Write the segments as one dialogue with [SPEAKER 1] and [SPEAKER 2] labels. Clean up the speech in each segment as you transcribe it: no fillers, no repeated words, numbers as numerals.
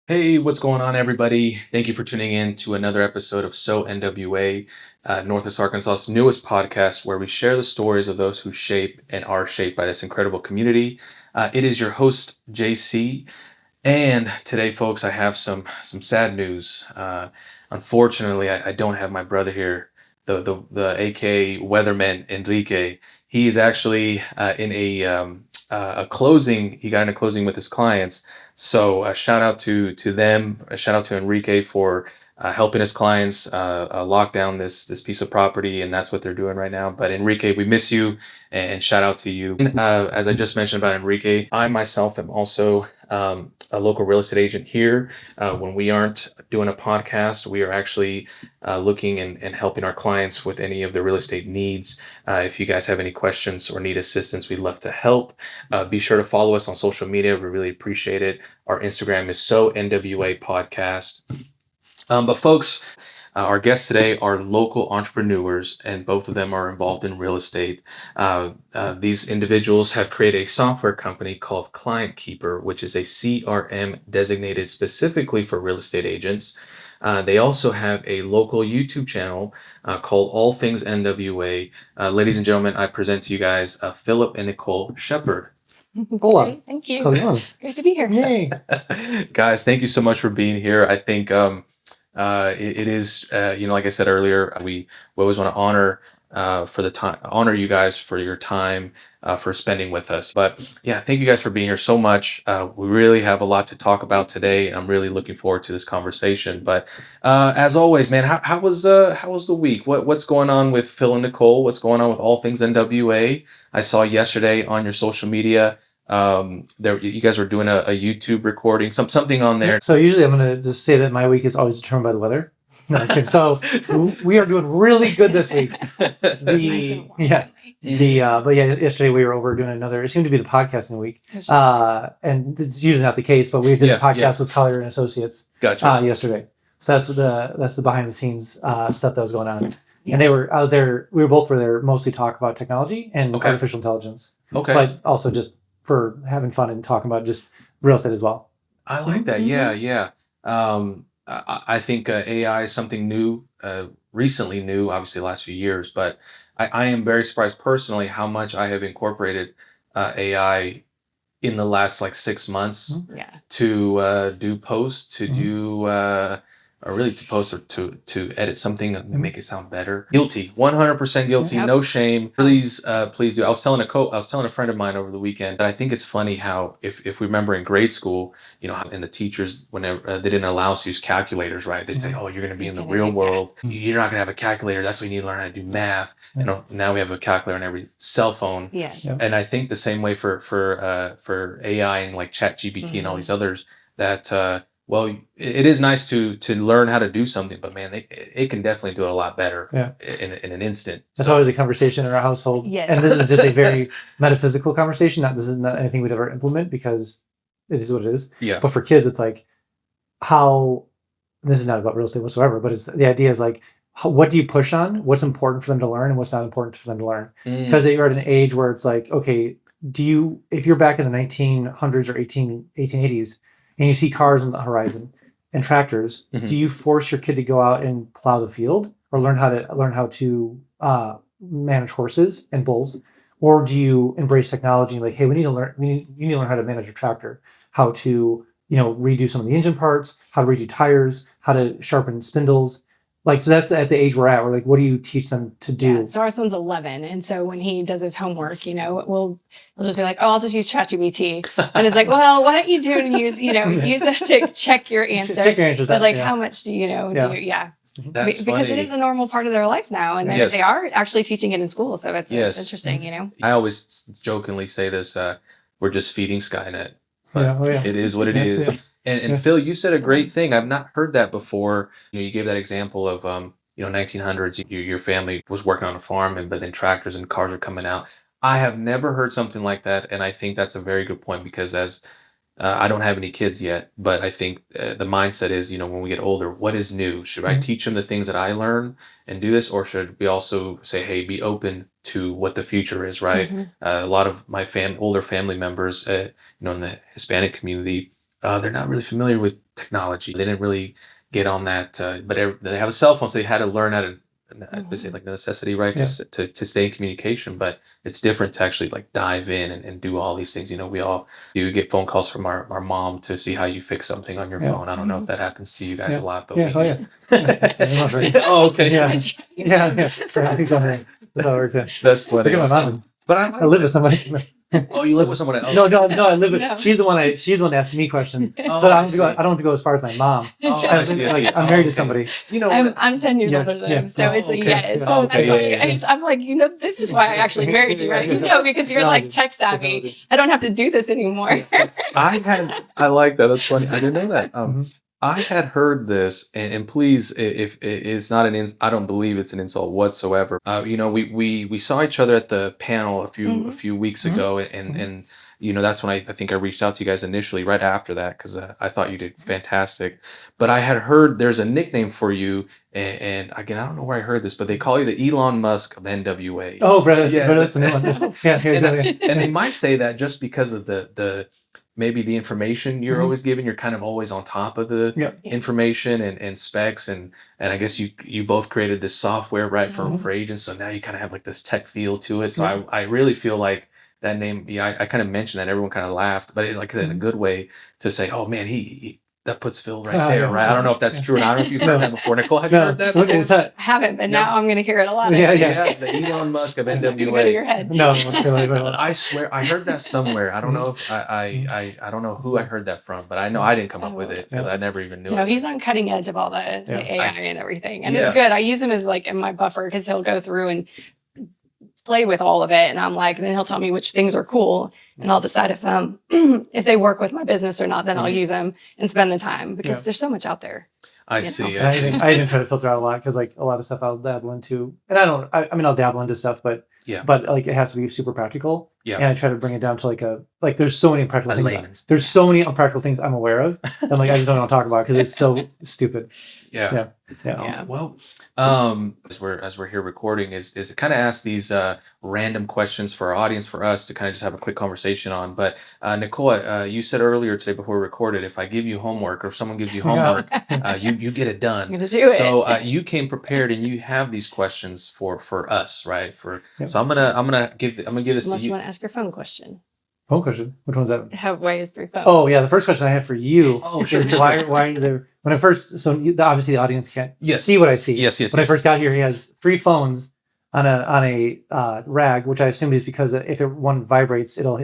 [SPEAKER 1] Hey, what's going on, everybody? Thank you for tuning in to another episode of So NWA, Northwest Arkansas's newest podcast, where we share the stories of those who shape and are shaped by this incredible community. It is your host, JC, and today, folks, I have some sad news. Unfortunately, I don't have my brother here, the AKA Weatherman Enrique. He is actually in a closing. He got in a closing with his clients. So shout out to them. A shout out to Enrique for helping his clients lock down this piece of property, and that's what they're doing right now. But Enrique, we miss you, and shout out to you. As I just mentioned about Enrique, I myself am also a local real estate agent here. When we aren't doing a podcast, we are actually looking and helping our clients with any of their real estate needs. If you guys have any questions or need assistance, we'd love to help. Be sure to follow us on social media. We really appreciate it. Our Instagram is So NWA Podcast. But folks, our guests today are local entrepreneurs, and both of them are involved in real estate. These individuals have created a software company called Client Keeper, which is a CRM designated specifically for real estate agents. They also have a local YouTube channel called All Things NWA. Ladies and gentlemen, I present to you guys Philip and Nicole Shepard.
[SPEAKER 2] Hola.
[SPEAKER 3] Great, thank you.
[SPEAKER 2] How's it going?
[SPEAKER 3] Great to be here.
[SPEAKER 2] Yay.
[SPEAKER 1] Guys, thank you so much for being here. I think it is, like I said earlier, we always want to honor you guys for your time, for spending with us. But yeah, thank you guys for being here so much. We really have a lot to talk about today, and I'm really looking forward to this conversation. But as always, man, how was the week? What's going on with Phil and Nicole? What's going on with All Things NWA? I saw yesterday on your social media, you guys were doing a YouTube recording, something on there.
[SPEAKER 2] So usually I'm going to just say that my week is always determined by the weather. No, okay. So we are doing really good this week. But yesterday we were over doing another, it seemed to be the podcasting week. And it's usually not the case, but we did a podcast with Collier and Associates yesterday. So that's the behind the scenes stuff that was going on. And we were both there mostly talk about technology and artificial intelligence. Okay. But also just for having fun and talking about just real estate as well.
[SPEAKER 1] I like that. Mm-hmm. Yeah. I think AI is something new, recently new, obviously the last few years, but I am very surprised personally how much I have incorporated AI in the last 6 months to do posts, to do or really to post or to edit something and make it sound better. Guilty, 100% guilty, no shame. Please do. I was telling a friend of mine over the weekend that I think it's funny how if we remember in grade school, and the teachers, whenever they didn't allow us to use calculators, right? They'd say, "Oh, you're going to be in the real world. You're not going to have a calculator. That's when you need to learn how to do math." Now we have a calculator on every cell phone.
[SPEAKER 3] Yes.
[SPEAKER 1] And I think the same way for AI and like ChatGPT and all these others that. Well, it is nice to learn how to do something, but man, it can definitely do it a lot better in an instant.
[SPEAKER 2] That's always a conversation in our household. Yeah. And this is just a very metaphysical conversation. This is not anything we'd ever implement because it is what it is. Yeah. But for kids, it's like this is not about real estate whatsoever, but the idea is what do you push on? What's important for them to learn and what's not important for them to learn? Because you're at an age where it's like, okay, if you're back in the 1900s or 1880s, and you see cars on the horizon and tractors, do you force your kid to go out and plow the field or learn how to manage horses and bulls? Or do you embrace technology and hey, you need to learn how to manage a tractor, how to, redo some of the engine parts, how to redo tires, how to sharpen spindles. So that's at the age we're at. We're what do you teach them to do?
[SPEAKER 3] Yeah, so our son's 11. And so when he does his homework, he'll just be I'll just use ChatGPT. And it's well, why don't you do and use that to check your answer.
[SPEAKER 2] Check your answers.
[SPEAKER 3] But how much do you know?
[SPEAKER 1] That's
[SPEAKER 3] because
[SPEAKER 1] funny.
[SPEAKER 3] It is a normal part of their life now. And they are actually teaching it in school. So it's interesting,
[SPEAKER 1] I always jokingly say this, we're just feeding Skynet. But it is what it is. Yeah. And Phil, you said a great thing. I've not heard that before. You gave that example of 1900s. Your family was working on a farm, but then tractors and cars are coming out. I have never heard something like that, and I think that's a very good point because as I don't have any kids yet, but I think the mindset is when we get older, what is new? Should I teach them the things that I learn and do this, or should we also say, hey, be open to what the future is, right? A lot of my older family members, in the Hispanic community. They're not really familiar with technology. They didn't really get on that, but they have a cell phone, so they had to learn how to. They say like necessity, right?
[SPEAKER 2] Yeah.
[SPEAKER 1] To stay in communication, but it's different to actually like dive in and do all these things. We all do get phone calls from our mom to see how you fix something on your
[SPEAKER 2] Yeah.
[SPEAKER 1] phone. I don't know if that happens to you guys a lot, but
[SPEAKER 2] Yeah. Oh, yeah.
[SPEAKER 1] Oh, okay.
[SPEAKER 2] Yeah. Yeah. That's how it works. Yeah.
[SPEAKER 1] That's funny.
[SPEAKER 2] Forget my mom.
[SPEAKER 1] But
[SPEAKER 2] I live with somebody.
[SPEAKER 1] Oh, you live with someone else?
[SPEAKER 2] No, I live with.
[SPEAKER 3] No.
[SPEAKER 2] She's the one that asks me questions.
[SPEAKER 1] Oh,
[SPEAKER 2] So
[SPEAKER 1] I
[SPEAKER 2] I don't have to go as far as my mom.
[SPEAKER 1] Oh,
[SPEAKER 2] I
[SPEAKER 1] I see.
[SPEAKER 2] I'm married to somebody.
[SPEAKER 3] I'm 10 years
[SPEAKER 2] Yeah,
[SPEAKER 3] older than
[SPEAKER 2] yeah.
[SPEAKER 3] him, so it's
[SPEAKER 2] Okay.
[SPEAKER 3] yes.
[SPEAKER 2] Yeah.
[SPEAKER 3] So that's
[SPEAKER 1] Okay,
[SPEAKER 3] why
[SPEAKER 1] yeah.
[SPEAKER 3] I'm like, this is why I actually married you, right? Because you're like tech savvy. I don't have to do this anymore.
[SPEAKER 1] I like that. That's funny. I didn't know that.
[SPEAKER 2] Mhm.
[SPEAKER 1] I had heard this, and please, if it's not I don't believe it's an insult whatsoever. We saw each other at the panel a few weeks
[SPEAKER 2] Mhm.
[SPEAKER 1] ago, and that's when I think I reached out to you guys initially, right after that, because I thought you did fantastic. But I had heard there's a nickname for you, and again, I don't know where I heard this, but they call you the Elon Musk of NWA.
[SPEAKER 2] Oh, brother,
[SPEAKER 1] Yes.
[SPEAKER 2] that's the new one. Yeah, exactly.
[SPEAKER 1] And they might say that just because of the maybe the information you're
[SPEAKER 2] Mhm.
[SPEAKER 1] always giving. You're kind of always on top of the
[SPEAKER 2] Yeah.
[SPEAKER 1] information and specs, and I guess you both created this software, right,
[SPEAKER 2] Mhm.
[SPEAKER 1] for agents. So now you kind of have like this tech feel to it. So
[SPEAKER 2] Yeah.
[SPEAKER 1] I really feel like that name. Yeah, I kind of mentioned that. Everyone kind of laughed, but like I said, in a
[SPEAKER 2] Mhm.
[SPEAKER 1] good way, to say, oh man, he that puts Phil right
[SPEAKER 2] Ah,
[SPEAKER 1] there,
[SPEAKER 2] yeah.
[SPEAKER 1] right? I don't know if that's
[SPEAKER 2] Yeah.
[SPEAKER 1] true, and I don't know if you've heard that before. Nicole, have you
[SPEAKER 2] No,
[SPEAKER 1] heard that
[SPEAKER 2] what
[SPEAKER 1] before?
[SPEAKER 2] is that?
[SPEAKER 3] I haven't, but
[SPEAKER 1] No.
[SPEAKER 3] now I'm going to hear it a lot.
[SPEAKER 2] Yeah,
[SPEAKER 1] Yeah, the Elon Musk of
[SPEAKER 3] It's not gonna go to
[SPEAKER 1] NWA.
[SPEAKER 3] your head.
[SPEAKER 2] No, it's really.
[SPEAKER 1] I swear I heard that somewhere. I don't know if I don't know who I heard that from, but I know I didn't come up with it. So
[SPEAKER 2] Yeah.
[SPEAKER 1] I never even knew
[SPEAKER 3] No,
[SPEAKER 1] it.
[SPEAKER 3] he's on cutting edge of all the
[SPEAKER 2] Yeah.
[SPEAKER 3] AI and everything. And
[SPEAKER 1] Yeah.
[SPEAKER 3] it's good. I use him as like in my buffer because he'll go through and play with all of it. And I'm like, then he'll tell me which things are cool. And I'll decide if if they work with my business or not, then I'll
[SPEAKER 1] Mhm.
[SPEAKER 3] use them and spend the time because
[SPEAKER 2] Yeah.
[SPEAKER 3] there's so much out there.
[SPEAKER 1] I
[SPEAKER 3] you know.
[SPEAKER 1] see.
[SPEAKER 2] And I even try to filter out a lot because like a lot of stuff I'll dabble into, and I mean I'll dabble into stuff, but
[SPEAKER 1] Yeah.
[SPEAKER 2] like it has to be super practical.
[SPEAKER 1] Yeah.
[SPEAKER 2] And I try to bring it down to like there's so many impractical
[SPEAKER 1] A
[SPEAKER 2] things.
[SPEAKER 1] layman's.
[SPEAKER 2] There's so many unpractical things I'm aware of, and like I just don't want to talk about because it's so stupid.
[SPEAKER 1] Yeah.
[SPEAKER 2] Yeah. Yeah.
[SPEAKER 3] Yeah.
[SPEAKER 1] Well, as we're here recording, is kind of ask these random questions for our audience, for us to kind of just have a quick conversation on. But Nicole, you said earlier today before we recorded, if I give you homework or if someone gives you homework, you get it
[SPEAKER 3] I'm
[SPEAKER 1] done.
[SPEAKER 3] going to do it.
[SPEAKER 1] So you came prepared, and you have these questions for us, right?
[SPEAKER 2] Yep.
[SPEAKER 1] So I'm gonna give this
[SPEAKER 3] Unless
[SPEAKER 1] to
[SPEAKER 3] you
[SPEAKER 1] you.
[SPEAKER 3] want to ask your phone question.
[SPEAKER 2] Phone question. Which one's that?
[SPEAKER 3] Why is 3 phones?
[SPEAKER 2] Oh yeah, the first question I had for you.
[SPEAKER 1] Oh, sure,
[SPEAKER 2] is
[SPEAKER 1] sure,
[SPEAKER 2] why is there when I first obviously the audience can't
[SPEAKER 1] Yes.
[SPEAKER 2] see what I see.
[SPEAKER 1] Yes, yes,
[SPEAKER 2] When
[SPEAKER 1] yes.
[SPEAKER 2] I first got here, he has 3 phones on a rag, which I assumed is because if one vibrates, it'll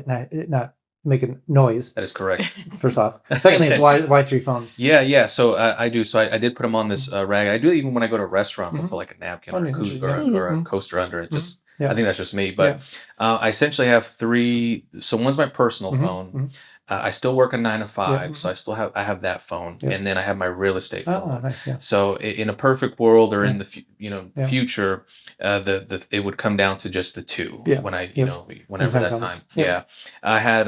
[SPEAKER 2] not make a noise.
[SPEAKER 1] That is correct.
[SPEAKER 2] First off, secondly, is why 3 phones?
[SPEAKER 1] Yeah. So I do. So I did put them on this rag. I do it even when I go to restaurants. I'll
[SPEAKER 2] Mhm.
[SPEAKER 1] put like a napkin
[SPEAKER 2] Oh,
[SPEAKER 1] or a,
[SPEAKER 2] interesting.
[SPEAKER 1] or a
[SPEAKER 2] Mhm.
[SPEAKER 1] coaster under it. Just
[SPEAKER 2] Yeah.
[SPEAKER 1] I think that's just me. But I essentially have 3. So one's my personal
[SPEAKER 2] Mhm.
[SPEAKER 1] phone.
[SPEAKER 2] Mhm.
[SPEAKER 1] I still work a 9 to 5,
[SPEAKER 2] Yeah.
[SPEAKER 1] so I have that phone,
[SPEAKER 2] Yeah.
[SPEAKER 1] and then I have my real estate
[SPEAKER 2] Oh,
[SPEAKER 1] phone.
[SPEAKER 2] nice. Yeah.
[SPEAKER 1] So in a perfect world, or
[SPEAKER 2] Yeah.
[SPEAKER 1] in the
[SPEAKER 2] Yeah.
[SPEAKER 1] future, it would come down to just the 2
[SPEAKER 2] Yeah.
[SPEAKER 1] when I
[SPEAKER 2] Yep.
[SPEAKER 1] whenever
[SPEAKER 2] When
[SPEAKER 1] that
[SPEAKER 2] time comes.
[SPEAKER 1] time.
[SPEAKER 2] Yeah.
[SPEAKER 1] Yeah, I had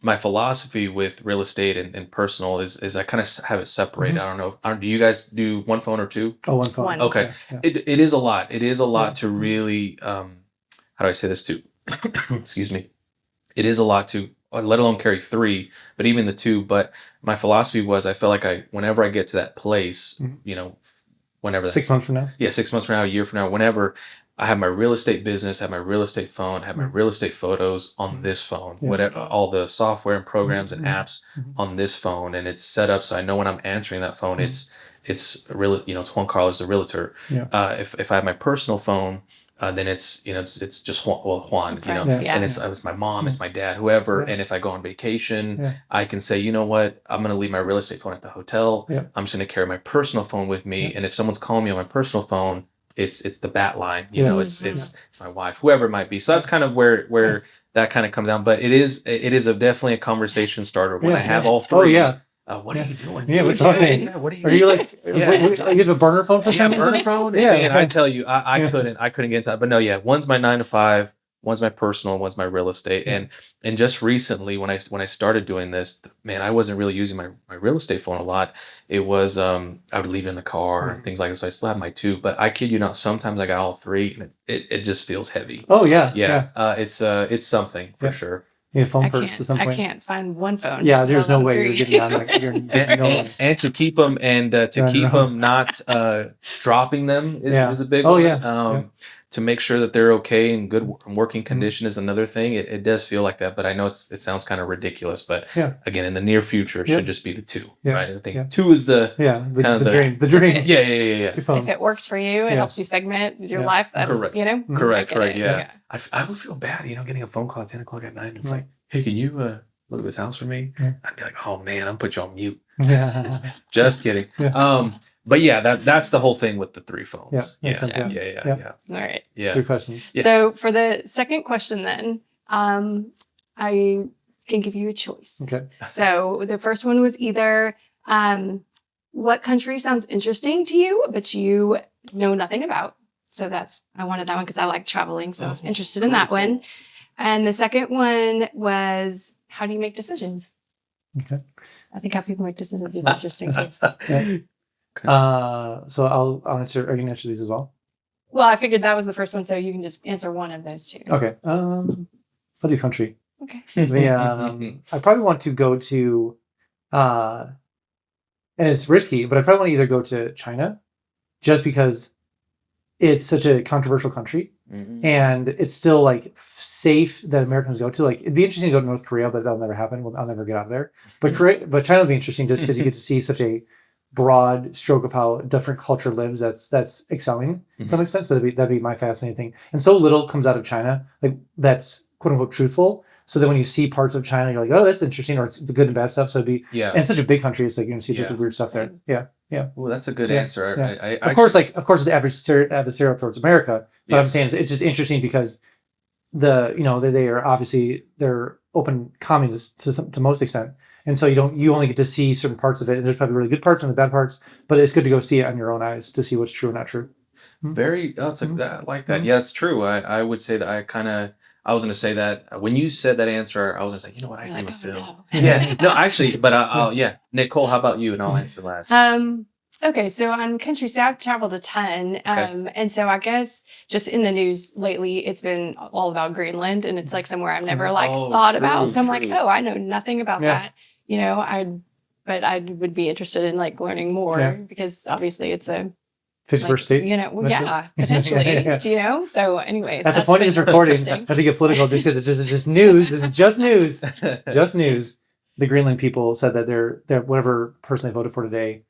[SPEAKER 1] my philosophy with real estate and personal is I kind of have it separated.
[SPEAKER 2] Mhm.
[SPEAKER 1] I don't know. Do you guys do one phone or 2?
[SPEAKER 2] Oh, one phone.
[SPEAKER 3] One.
[SPEAKER 1] Okay.
[SPEAKER 2] Yeah.
[SPEAKER 1] It is a lot. It is a lot
[SPEAKER 2] Yeah.
[SPEAKER 1] to really. How do I say this too? Excuse me. It is a lot to, let alone carry 3, but even the 2. But my philosophy was, I felt like whenever I get to that place,
[SPEAKER 2] Mhm.
[SPEAKER 1] whenever
[SPEAKER 2] 6 months from now.
[SPEAKER 1] 6 months from now, a year from now, whenever I have my real estate business, have my real estate phone, have my
[SPEAKER 2] Mhm.
[SPEAKER 1] real estate photos on
[SPEAKER 2] Mhm.
[SPEAKER 1] this phone,
[SPEAKER 2] Yeah.
[SPEAKER 1] whatever, all the software and programs and
[SPEAKER 2] Mhm.
[SPEAKER 1] apps
[SPEAKER 2] Mhm.
[SPEAKER 1] on this phone, and it's set up so I know when I'm answering that phone,
[SPEAKER 2] Mhm.
[SPEAKER 1] it's real, it's Juan Carlos, the realtor.
[SPEAKER 2] Yeah.
[SPEAKER 1] If I have my personal phone, then it's just Juan,
[SPEAKER 3] Friend,
[SPEAKER 2] Yeah.
[SPEAKER 1] and it's my mom, it's my dad, whoever.
[SPEAKER 2] Yeah.
[SPEAKER 1] And if I go on vacation,
[SPEAKER 2] Yeah.
[SPEAKER 1] I can say, you know what, I'm going to leave my real estate phone at the hotel.
[SPEAKER 2] Yeah.
[SPEAKER 1] I'm just going to carry my personal phone with me,
[SPEAKER 2] Yeah.
[SPEAKER 1] and if someone's calling me on my personal phone, it's the bat line,
[SPEAKER 2] Yeah.
[SPEAKER 1] it's my wife, whoever it might be. So that's kind of where that kind of comes down. But it is definitely a conversation starter when
[SPEAKER 2] Yeah.
[SPEAKER 1] I have
[SPEAKER 3] Yeah.
[SPEAKER 1] all 3.
[SPEAKER 2] Oh yeah.
[SPEAKER 1] What are you doing?
[SPEAKER 2] Yeah,
[SPEAKER 1] What
[SPEAKER 2] what's
[SPEAKER 1] are you
[SPEAKER 2] happening?
[SPEAKER 1] doing? Yeah, what are you?
[SPEAKER 2] Are you like?
[SPEAKER 1] Yeah.
[SPEAKER 2] You have a burner phone for
[SPEAKER 1] Yeah,
[SPEAKER 2] some reason?
[SPEAKER 1] burner phone.
[SPEAKER 2] Yeah.
[SPEAKER 1] Man, I tell you, I
[SPEAKER 2] Yeah.
[SPEAKER 1] couldn't get into that. But no, yeah, one's my 9 to 5, one's my personal, one's my real estate.
[SPEAKER 2] Yeah.
[SPEAKER 1] And just recently, when I started doing this, man, I wasn't really using my real estate phone a lot. It was I would leave it in the car and things like that. So I still have my 2, but I kid you not, sometimes I got all 3, and it just feels heavy.
[SPEAKER 2] Oh yeah.
[SPEAKER 1] Yeah. It's something for
[SPEAKER 2] Yeah.
[SPEAKER 1] sure.
[SPEAKER 2] You need a phone
[SPEAKER 3] I
[SPEAKER 2] purse at some
[SPEAKER 3] can't. I
[SPEAKER 2] point.
[SPEAKER 3] can't find one phone.
[SPEAKER 2] Yeah, there's no way
[SPEAKER 3] 3.
[SPEAKER 2] you're getting on that. You're
[SPEAKER 1] And to keep them not dropping them is a big
[SPEAKER 2] Oh,
[SPEAKER 1] one.
[SPEAKER 2] yeah.
[SPEAKER 1] To make sure that they're okay and good working
[SPEAKER 2] Mm-hmm.
[SPEAKER 1] condition is another thing. It does feel like that, but I know it sounds kind of ridiculous. But
[SPEAKER 2] Yeah.
[SPEAKER 1] again, in the near future, it should just be the 2,
[SPEAKER 2] Yeah.
[SPEAKER 1] right? I think
[SPEAKER 2] Yeah.
[SPEAKER 1] 2 is the
[SPEAKER 2] the dream. The dream.
[SPEAKER 1] yeah.
[SPEAKER 2] 2 phones.
[SPEAKER 3] If it works for you, it helps you segment your life. That's
[SPEAKER 1] Correct.
[SPEAKER 3] you know.
[SPEAKER 1] Correct.
[SPEAKER 3] I get it.
[SPEAKER 1] Yeah. I would feel bad, getting a phone call at 10 o'clock at night. And it's like, hey, can you look at this house for me?
[SPEAKER 2] Yeah.
[SPEAKER 1] I'd be like, oh man, I'm put you on mute.
[SPEAKER 2] Yeah.
[SPEAKER 1] Just kidding.
[SPEAKER 2] Yeah.
[SPEAKER 1] But yeah, that's the whole thing with the 3 phones.
[SPEAKER 2] Yeah, makes sense,
[SPEAKER 1] Yeah.
[SPEAKER 3] All right.
[SPEAKER 1] Yeah.
[SPEAKER 2] 3 questions.
[SPEAKER 1] Yeah.
[SPEAKER 3] So for the second question, then, I can give you a choice.
[SPEAKER 2] Okay.
[SPEAKER 3] So the first one was either what country sounds interesting to you, but you know nothing about. So I wanted that one because I like traveling, so I was interested in that one. And the second one was how do you make decisions?
[SPEAKER 2] Okay.
[SPEAKER 3] I think how people make decisions is interesting too.
[SPEAKER 2] Yeah. So I'll answer. Are you gonna answer these as well?
[SPEAKER 3] Well, I figured that was the first one, so you can just answer one of those 2.
[SPEAKER 2] Okay. I'll do country.
[SPEAKER 3] Okay.
[SPEAKER 2] I probably want to go to, and it's risky, but I probably want to either go to China, just because it's such a controversial country, and it's still like safe that Americans go to. Like it'd be interesting to go to North Korea, but that'll never happen. I'll never get out of there. But China would be interesting just because you get to see such a broad stroke of how different culture lives. That's excelling to some extent. So that'd be my fascinating thing. And so little comes out of China, like that's quote unquote truthful. So that when you see parts of China, you're like, oh, that's interesting, or it's the good and bad stuff. So it'd be and it's such a big country. It's like you're gonna see such weird stuff there. Yeah.
[SPEAKER 1] Well, that's a good answer.
[SPEAKER 2] Yeah. Of course, it's adversarial towards America, but I'm saying it's just interesting because they are obviously they're open communists to most extent, and so you only get to see certain parts of it, and there's probably really good parts and the bad parts, but it's good to go see it on your own eyes to see what's true and not true.
[SPEAKER 1] It's I like that. Yeah, it's true. I would say that I was going to say that when you said that answer, I was going to say, you know what, I agree with Phil.
[SPEAKER 3] No.
[SPEAKER 1] Yeah, no, actually, but Nicole, how about you? And I'll answer last.
[SPEAKER 3] Okay, so on country, so I've traveled a ton, and so I guess just in the news lately, it's been all about Greenland, and it's like somewhere I've never thought about. So I'm like, oh, I know nothing about that. But I would be interested in like learning more because obviously it's a
[SPEAKER 2] 51st state.
[SPEAKER 3] Potentially. So anyway,
[SPEAKER 2] at the point of this recording, not to get political, just because it's just news. This is just news. Just news. The Greenland people said that they're whatever person they voted for today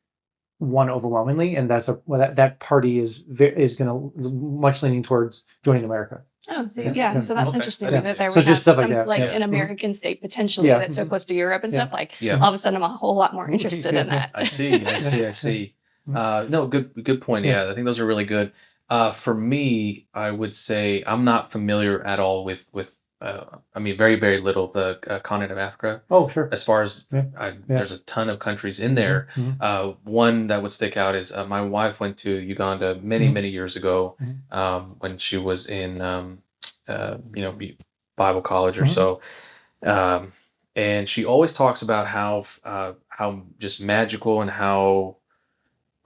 [SPEAKER 2] won overwhelmingly, and that party is going to much leaning towards joining America.
[SPEAKER 3] Oh, so so that's interesting that there was
[SPEAKER 2] just stuff like that,
[SPEAKER 3] an American state potentially that's so close to Europe and stuff. Like all of a sudden, I'm a whole lot more interested in that.
[SPEAKER 1] I see. No, good point. Yeah, I think those are really good. For me, I would say I'm not familiar at all with very, very little the continent of Africa.
[SPEAKER 2] Oh, sure.
[SPEAKER 1] As far as there's a ton of countries in there. One that would stick out is my wife went to Uganda many years ago when she was in Bible college or so, and she always talks about how just magical and how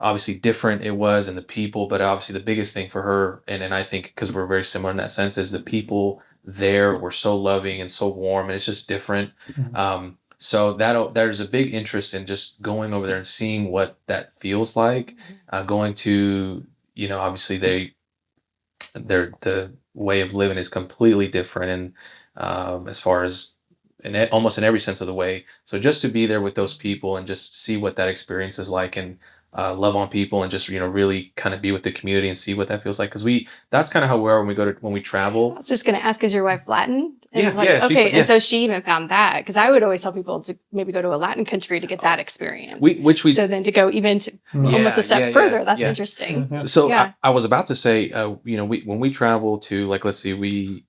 [SPEAKER 1] obviously different it was and the people, but obviously the biggest thing for her, and I think because we're very similar in that sense, is the people there were so loving and so warm, and it's just different. So there's a big interest in just going over there and seeing what that feels like. Going to, obviously the way of living is completely different, and as far as almost in every sense of the way. So just to be there with those people and just see what that experience is like, and love on people, and just really kind of be with the community and see what that feels like, because that's kind of how we are when we travel.
[SPEAKER 3] I was just going to ask, is your wife Latin?
[SPEAKER 1] And
[SPEAKER 3] okay, and so she even found that, because I would always tell people to maybe go to a Latin country to get that experience. So then to go even almost a step further, that's interesting.
[SPEAKER 1] So I was about to say, when we travel to, like, let's see, we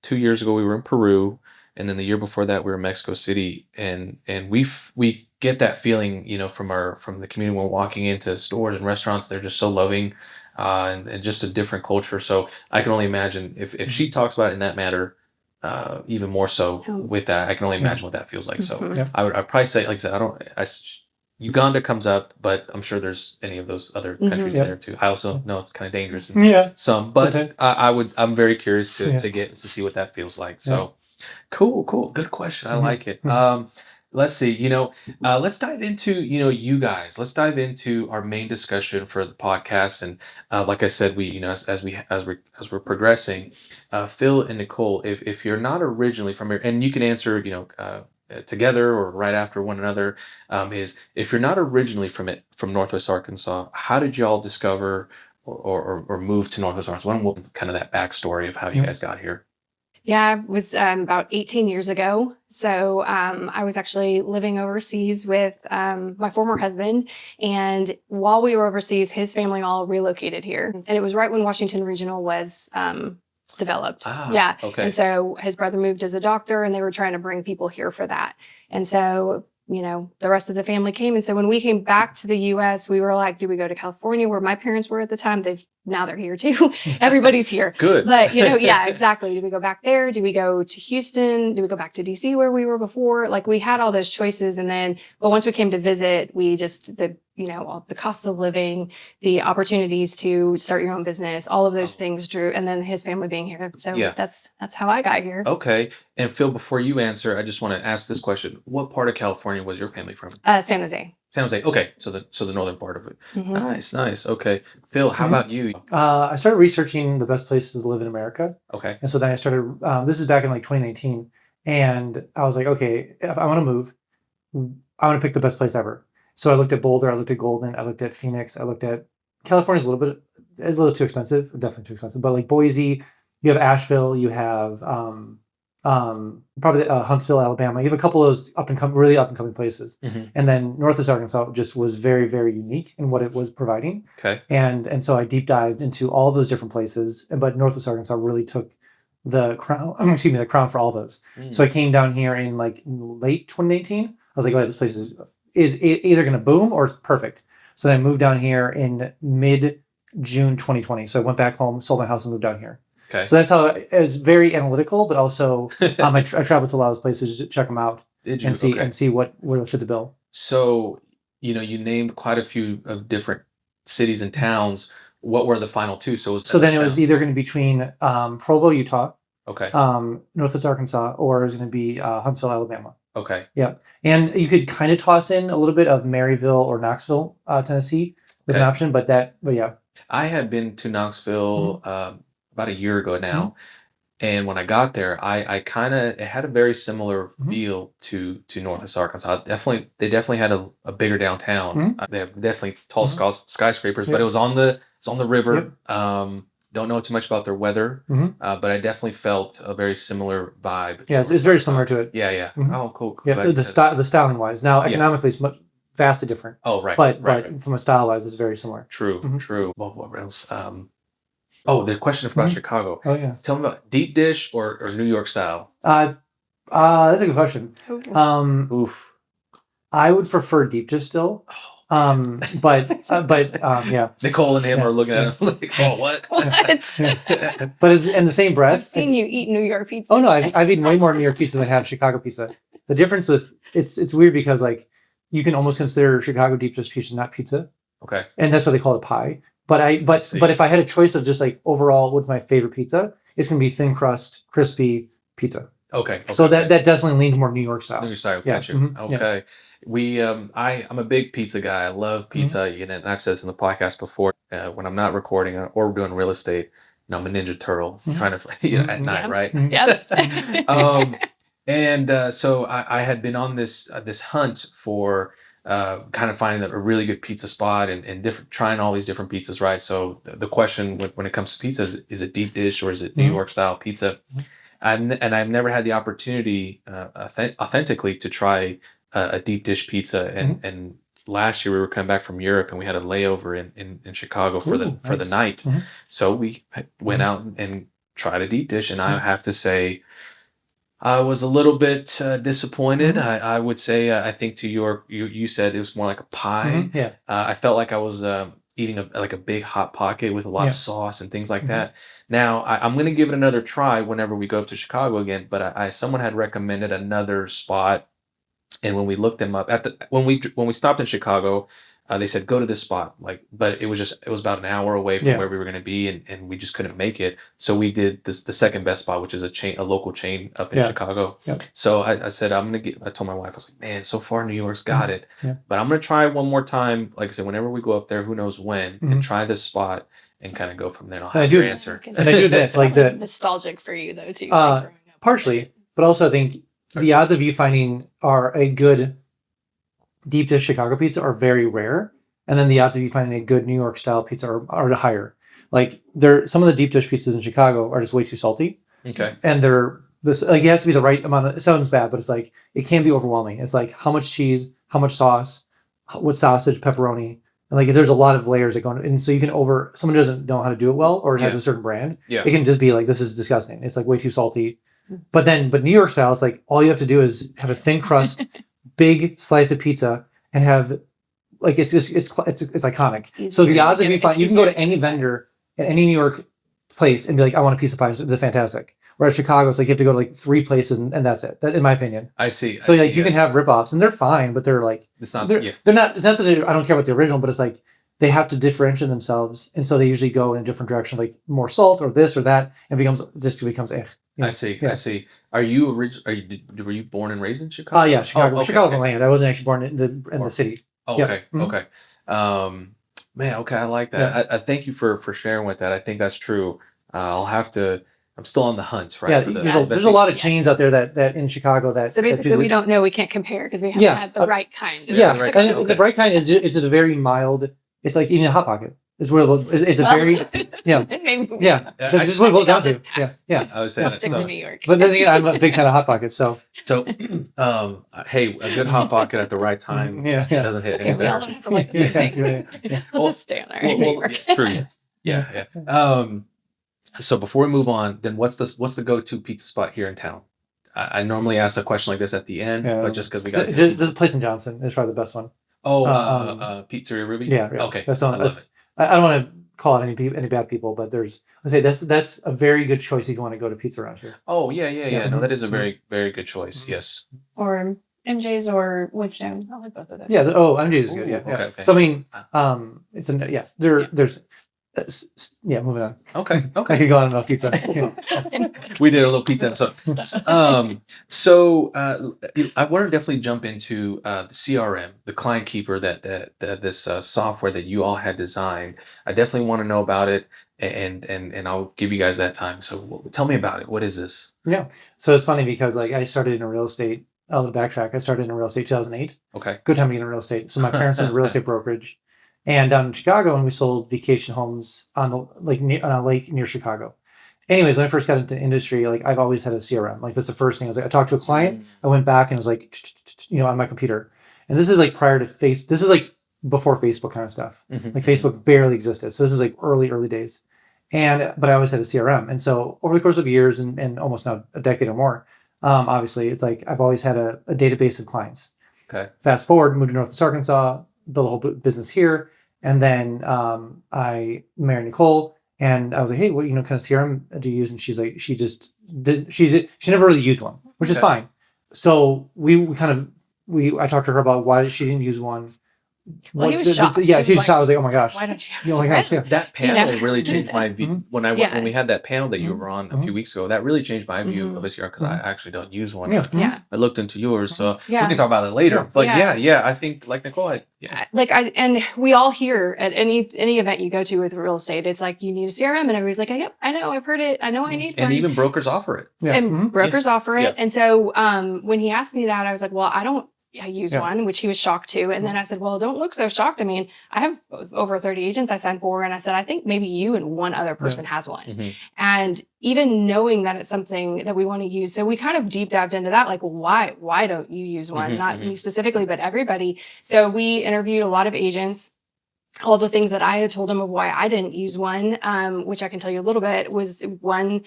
[SPEAKER 1] 2 years ago we were in Peru, and then the year before that we were in Mexico City, and we get that feeling, from the community when we're walking into stores and restaurants. They're just so loving, and just a different culture. So I can only imagine if she talks about it in that matter, even more so with that, I can only imagine what that feels like. So I'd probably say, like I said, Uganda comes up, but I'm sure there's any of those other countries there too. I also know it's kind of dangerous in some, but I'm very curious to see what that feels like. So Cool, cool. Good question. I like it. Let's see, let's dive into, you guys. Let's dive into our main discussion for the podcast. And like I said, we, as we're progressing, Phil and Nicole, if you're not originally from here, and you can answer, together or right after one another, is if you're not originally from Northwest Arkansas, how did y'all discover or move to Northwest Arkansas? What kind of that backstory of how you guys got here?
[SPEAKER 3] Yeah, it was about 18 years ago. So I was actually living overseas with my former husband. And while we were overseas, his family all relocated here. And it was right when Washington Regional was developed. Yeah.
[SPEAKER 1] Okay.
[SPEAKER 3] And so his brother moved as a doctor and they were trying to bring people here for that. And so, the rest of the family came. And so when we came back to the US, we were like, do we go to California where my parents were at the time? Now they're here too. Everybody's here.
[SPEAKER 1] Good.
[SPEAKER 3] But, yeah, exactly. Do we go back there? Do we go to Houston? Do we go back to DC where we were before? Like we had all those choices. But once we came to visit, we just, all the cost of living, the opportunities to start your own business, all of those things drew, and then his family being here. So that's how I got here.
[SPEAKER 1] Okay. And Phil, before you answer, I just want to ask this question. What part of California was your family from?
[SPEAKER 3] San Jose.
[SPEAKER 1] San Jose. Okay. So the northern part of it. Nice. Okay. Phil, how about you?
[SPEAKER 2] I started researching the best places to live in America.
[SPEAKER 1] Okay.
[SPEAKER 2] And so then I started, this is back in like 2019. And I was like, okay, if I want to move, I want to pick the best place ever. So I looked at Boulder, I looked at Golden, I looked at Phoenix, I looked at California's a little too expensive, definitely too expensive. But like Boise, you have Asheville, you have probably Huntsville, Alabama. You have a couple of those really up and coming places. And then Northwest Arkansas just was very, very unique in what it was providing.
[SPEAKER 1] Okay.
[SPEAKER 2] And so I deep dived into all those different places, but Northwest Arkansas really took the crown for all those. So I came down here in like late 2018. I was like, oh, this place is either going to boom or it's perfect. So then I moved down here in mid-June 2020. So I went back home, sold my house, and moved down here.
[SPEAKER 1] Okay.
[SPEAKER 2] So that's how it was very analytical, but also I traveled to a lot of those places to check them out.
[SPEAKER 1] Did you?
[SPEAKER 2] And see what would fit the bill.
[SPEAKER 1] So, you named quite a few of different cities and towns. What were the final two? So
[SPEAKER 2] then it was either going to be between Provo, Utah,
[SPEAKER 1] okay,
[SPEAKER 2] Northwest Arkansas, or it was going to be Huntsville, Alabama.
[SPEAKER 1] Okay.
[SPEAKER 2] Yeah. And you could kind of toss in a little bit of Maryville or Knoxville, Tennessee was an option, but yeah.
[SPEAKER 1] I had been to Knoxville about a year ago now. And when I got there, it had a very similar feel to Northwest Arkansas. They definitely had a bigger downtown. They have definitely tall skyscrapers, but it was on the river. Don't know too much about their weather, but I definitely felt a very similar vibe.
[SPEAKER 2] Yeah, it's very similar to it.
[SPEAKER 1] Yeah. Oh, cool.
[SPEAKER 2] Yeah, so the styling wise. Now, economically, it's vastly different.
[SPEAKER 1] Oh, right.
[SPEAKER 2] But from a style wise, it's very similar.
[SPEAKER 1] True. Well, what else? The question about Chicago.
[SPEAKER 2] Oh, yeah.
[SPEAKER 1] Tell me about deep dish or New York style.
[SPEAKER 2] That's a good question.
[SPEAKER 1] Oof.
[SPEAKER 2] I would prefer deep dish still. But yeah.
[SPEAKER 1] Nicole and him are looking at him like, oh, what?
[SPEAKER 2] But in the same breath,
[SPEAKER 3] I've seen you eat New York pizza.
[SPEAKER 2] Oh no, I've eaten way more New York pizza than I have Chicago pizza. The difference with it's weird because like you can almost consider Chicago deep dish pizza not pizza.
[SPEAKER 1] Okay.
[SPEAKER 2] And that's why they call it pie. But if I had a choice of just like overall what's my favorite pizza, it's gonna be thin crust, crispy pizza.
[SPEAKER 1] Okay.
[SPEAKER 2] So that definitely leans more New York style.
[SPEAKER 1] New York style,
[SPEAKER 2] yeah.
[SPEAKER 1] Gotcha. Okay. Yeah. I'm a big pizza guy. I love pizza. And I've said this in the podcast before. When I'm not recording or doing real estate, I'm a Ninja Turtle trying to at night, right?
[SPEAKER 3] Yep.
[SPEAKER 1] So I had been on this hunt for kind of finding a really good pizza spot and trying all these different pizzas, right? So the question when it comes to pizza is it deep dish or is it New York style pizza? And I've never had the opportunity authentically to try a deep dish pizza. And last year we were coming back from Europe and we had a layover in Chicago for the night. So we went out and tried a deep dish, and I have to say I was a little bit disappointed. I would say I think to you said it was more like a pie.
[SPEAKER 2] Yeah.
[SPEAKER 1] I felt like I was eating a big hot pocket with a lot of sauce and things like that. Now I'm going to give it another try whenever we go up to Chicago again. But someone had recommended another spot, and when we looked them up when we stopped in Chicago, they said, go to this spot. Like, but it was about an hour away from where we were going to be, and we just couldn't make it. So we did the second best spot, which is a local chain up in Chicago.
[SPEAKER 2] Yep.
[SPEAKER 1] So I said, I told my wife, I was like, man, so far New York's got it,
[SPEAKER 2] Yeah.
[SPEAKER 1] but I'm going to try one more time. Like I said, whenever we go up there, who knows when, and try this spot and kind of go from there. And I'll have your answer.
[SPEAKER 2] And I do admit, like the
[SPEAKER 3] nostalgic for you though too.
[SPEAKER 2] Partially, but also I think the odds of you finding a good deep dish Chicago pizza are very rare, and then the odds of you finding a good New York style pizza are higher. Like some of the deep dish pizzas in Chicago are just way too salty.
[SPEAKER 1] Okay.
[SPEAKER 2] And it has to be the right amount of, it sounds bad, but it's like, it can be overwhelming. It's like how much cheese, how much sauce, what sausage, pepperoni. And like, there's a lot of layers that go in. And so someone doesn't know how to do it well, or it has a certain brand. Yeah. It can just be like, this is disgusting. It's like way too salty. But New York style, it's like, all you have to do is have a thin crust, big slice of pizza, and have like, it's iconic. So the odds of you can go to any vendor at any New York place and be like, I want a piece of pie. It's fantastic. Whereas Chicago, it's like you have to go to like 3 places and that's it. That, in my opinion.
[SPEAKER 1] I see.
[SPEAKER 2] So you can have ripoffs and they're fine, but they're like,
[SPEAKER 1] it's not.
[SPEAKER 2] They're not. It's not that I don't care about the original, but it's like they have to differentiate themselves, and so they usually go in a different direction, like more salt or this or that, and becomes.
[SPEAKER 1] I see. Yeah. I see. Were you born and raised in Chicago?
[SPEAKER 2] Yeah, Chicago. Oh, okay, Chicago land. I wasn't actually born in the city.
[SPEAKER 1] Oh, okay. Yeah. Okay. Man. Okay. I like that. Yeah. I thank you for sharing with that. I think that's true. I'll have to. I'm still on the hunt, right?
[SPEAKER 2] Yeah, there's a lot of chains out there that in Chicago that.
[SPEAKER 3] So basically, we don't know. We can't compare because we haven't had the right kind.
[SPEAKER 2] The right kind is a very mild. It's like eating a Hot Pocket. It's where it's a very This is what it boils down to. Yeah.
[SPEAKER 1] I was saying
[SPEAKER 3] New York.
[SPEAKER 2] But then again, I'm a big fan of Hot Pockets. So
[SPEAKER 1] hey, a good Hot Pocket at the right time. Doesn't hit any better.
[SPEAKER 3] We'll just stay on our
[SPEAKER 1] true. Yeah. So before we move on, then what's the go-to pizza spot here in town? I normally ask a question like this at the end, but just because we got
[SPEAKER 2] there's a place in Johnson. It's probably the best one.
[SPEAKER 1] Pizzeria Ruby.
[SPEAKER 2] Yeah. Okay. I don't want to call out any bad people, but that's a very good choice if you want to go to pizza around here.
[SPEAKER 1] Oh yeah. No, that is a very, very good choice. Yes.
[SPEAKER 3] Or MJ's or Woodstone. I like both of those.
[SPEAKER 2] Yeah. MJ's is good. Yeah. Okay. So I mean, there's. Moving on.
[SPEAKER 1] Okay.
[SPEAKER 2] I could go on about pizza.
[SPEAKER 1] We did a little pizza episode. So I want to definitely jump into the CRM, the Client Keeper, this software that you all had designed. I definitely want to know about it, and I'll give you guys that time. So tell me about it. What is this?
[SPEAKER 2] Yeah. So it's funny because like I started in real estate. I'll backtrack. I started in real estate 2008.
[SPEAKER 1] Okay.
[SPEAKER 2] Good time to get in real estate. So my parents owned a real estate brokerage. And down in Chicago, and we sold vacation homes on a lake near Chicago. Anyways, when I first got into the industry, like I've always had a CRM. Like that's the first thing. I was like, I talked to a client. I went back and was like, on my computer. And this is like prior to This is like before Facebook kind of stuff. Like Facebook barely existed. So this is like early days. But I always had a CRM. And so over the course of years and almost now a decade or more, obviously it's like I've always had a database of clients.
[SPEAKER 1] Okay.
[SPEAKER 2] Fast forward, moved to Northwest Arkansas. Built a whole business here, and then I married Nicole, and I was like, "Hey, what kind of CRM do you use?" And she's like, "She never really used one, which is fine." So I talked to her about why she didn't use one.
[SPEAKER 3] Well, he was shocked.
[SPEAKER 2] He was shocked. I was like, "Oh my gosh,
[SPEAKER 3] why don't you?"
[SPEAKER 2] Oh my gosh, yeah.
[SPEAKER 1] That panel really changed my view. When we had that panel that you were on a few weeks ago, that really changed my view of a CRM because I actually don't use one.
[SPEAKER 2] Yeah.
[SPEAKER 1] I looked into yours, so we can talk about it later. But I think like Nicole,
[SPEAKER 3] and we all hear at any event you go to with real estate, it's like you need a CRM, and everybody's like, "Yep, I know, I've heard it, I know I need one."
[SPEAKER 1] And even brokers offer it.
[SPEAKER 2] Yeah.
[SPEAKER 3] And brokers offer it. And so when he asked me that, I was like, "Well, I use one," which he was shocked to. And then I said, "Well, don't look so shocked. I mean, I have over 30 agents I signed for." And I said, "I think maybe you and one other person has one." And even knowing that it's something that we want to use. So we kind of deep dived into that. Like, why don't you use one? Not me specifically, but everybody. So we interviewed a lot of agents. All the things that I had told them of why I didn't use one, which I can tell you a little bit, was one,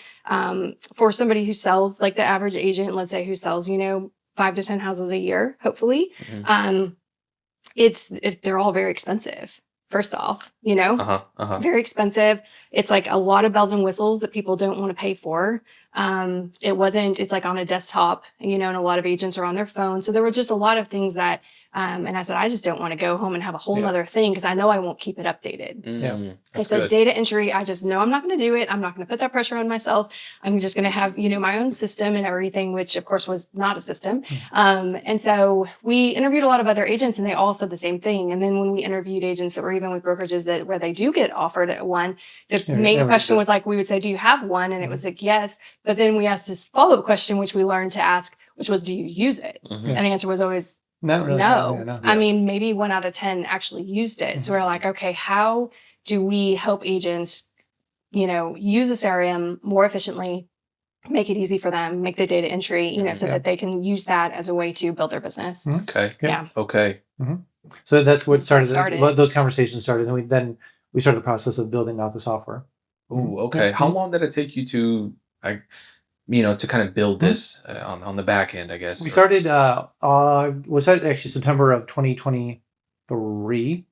[SPEAKER 3] for somebody who sells, like the average agent, let's say, who sells, 5 to 10 houses a year, hopefully. They're all very expensive. First off, very expensive. It's like a lot of bells and whistles that people don't want to pay for. It's like on a desktop, and a lot of agents are on their phone. So there were just a lot of things that And I said, I just don't want to go home and have a whole nother thing because I know I won't keep it updated. And so data entry, I just know I'm not going to do it. I'm not going to put that pressure on myself. I'm just going to have, my own system and everything, which of course was not a system. And so we interviewed a lot of other agents and they all said the same thing. And then when we interviewed agents that were even with brokerages where they do get offered at one, the main question was like, we would say, do you have one? And it was like, yes. But then we asked this follow-up question, which we learned to ask, which was, do you use it? And the answer was always,
[SPEAKER 2] not really,
[SPEAKER 3] no. I mean, maybe 1 out of 10 actually used it. So we're like, okay, how do we help agents, use a CRM more efficiently, make it easy for them, make the data entry, so that they can use that as a way to build their business.
[SPEAKER 1] Okay.
[SPEAKER 3] Yeah.
[SPEAKER 1] Okay.
[SPEAKER 2] So that's what started. Those conversations started, and we started the process of building out the software.
[SPEAKER 1] Ooh, okay. How long did it take you to, to kind of build this on the back end, I guess?
[SPEAKER 2] We started, actually September of 2023.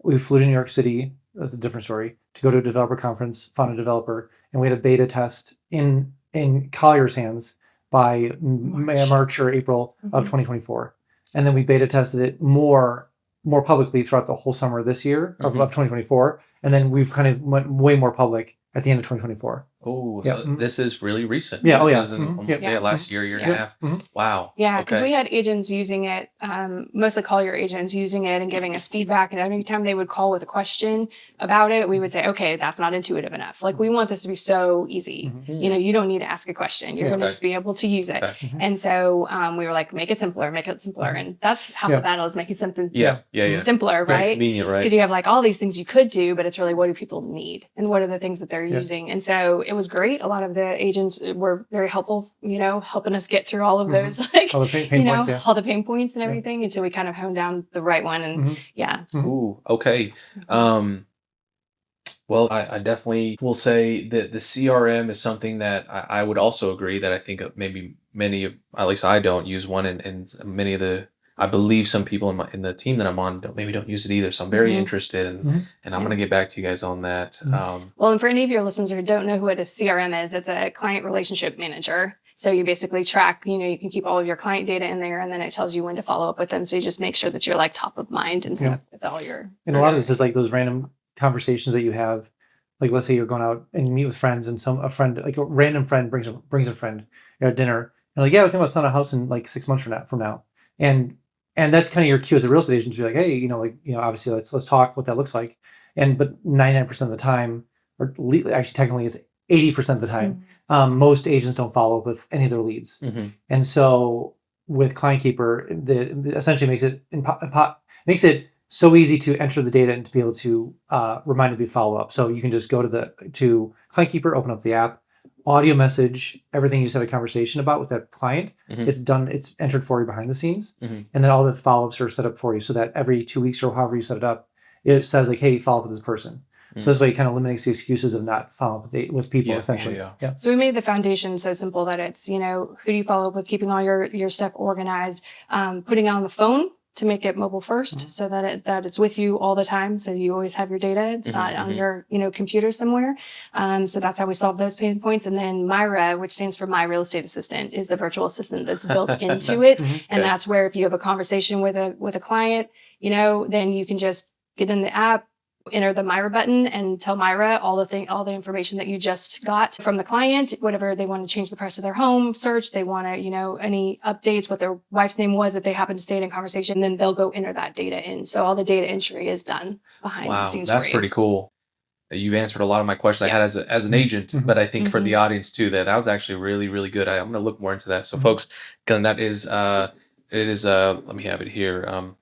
[SPEAKER 2] We flew to New York City. That's a different story. To go to a developer conference, found a developer, and we had a beta test in Collier's hands by March or April of 2024. And then we beta tested it more publicly throughout the whole summer this year of 2024. And then we've kind of went way more public at the end of 2024.
[SPEAKER 1] Oh, so this is really recent.
[SPEAKER 2] Yeah.
[SPEAKER 1] This is last year and a half. Wow.
[SPEAKER 3] Yeah, because we had agents using it, mostly Collier agents using it and giving us feedback. And every time they would call with a question about it, we would say, okay, that's not intuitive enough. Like, we want this to be so easy. You don't need to ask a question. You're going to just be able to use it. And so we were like, make it simpler. And that's half the battle, is making something simpler,
[SPEAKER 1] very
[SPEAKER 3] right?
[SPEAKER 1] Convenient, right?
[SPEAKER 3] Because you have like all these things you could do, but it's really, what do people need? And what are the things that they're using? And so it was great. A lot of the agents were very helpful, helping us get through all of those, like,
[SPEAKER 2] all the pain points,
[SPEAKER 3] all the pain points and everything until we kind of honed down the right one. And
[SPEAKER 1] Ooh, okay. Well, I definitely will say that the CRM is something that I would also agree that I think maybe at least I don't use one, and many of I believe some people in the team that I'm on don't use it either. So I'm very interested, and I'm going to get back to you guys on that.
[SPEAKER 3] Well, and for any of your listeners who don't know what a CRM is, it's a client relationship manager. So you basically track, you can keep all of your client data in there, and then it tells you when to follow up with them. So you just make sure that you're like top of mind and stuff with all your.
[SPEAKER 2] And a lot of this is like those random conversations that you have. Like, let's say you're going out and you meet with friends, and a random friend brings a friend at dinner, and like, yeah, we're thinking about selling a house in like 6 months from now. And that's kind of your cue as a real estate agent to be like, hey, obviously let's talk what that looks like. But 99% of the time, or actually technically it's 80% of the time, most agents don't follow up with any of their leads. And so with Client Keeper, essentially makes it so easy to enter the data and to be able to remind it to be follow up. So you can just go to Client Keeper, open up the app, audio message, everything you just had a conversation about with that client. It's done. It's entered for you behind the scenes. And then all the follow-ups are set up for you so that every 2 weeks or however you set it up, it says like, hey, follow up with this person. So this way it kind of eliminates the excuses of not following up with people, essentially.
[SPEAKER 3] So we made the foundation so simple that it's, who do you follow up with, keeping all your stuff organized, putting it on the phone to make it mobile first, so that it's with you all the time. So you always have your data. It's not on your, computer somewhere. So that's how we solve those pain points. And then Myra, which stands for My Real Estate Assistant, is the virtual assistant that's built into it. And that's where if you have a conversation with a client, then you can just get in the app, enter the Myra button, and tell Myra all the information that you just got from the client, whatever they want to change the price of their home, search, they want to, any updates, what their wife's name was, if they happen to stay in a conversation, and then they'll go enter that data in. So all the data entry is done behind the scenes.
[SPEAKER 1] That's pretty cool. You've answered a lot of my questions I had as an agent, but I think for the audience too, that was actually really, really good. I'm going to look more into that. So folks, again, that is, let me have it here.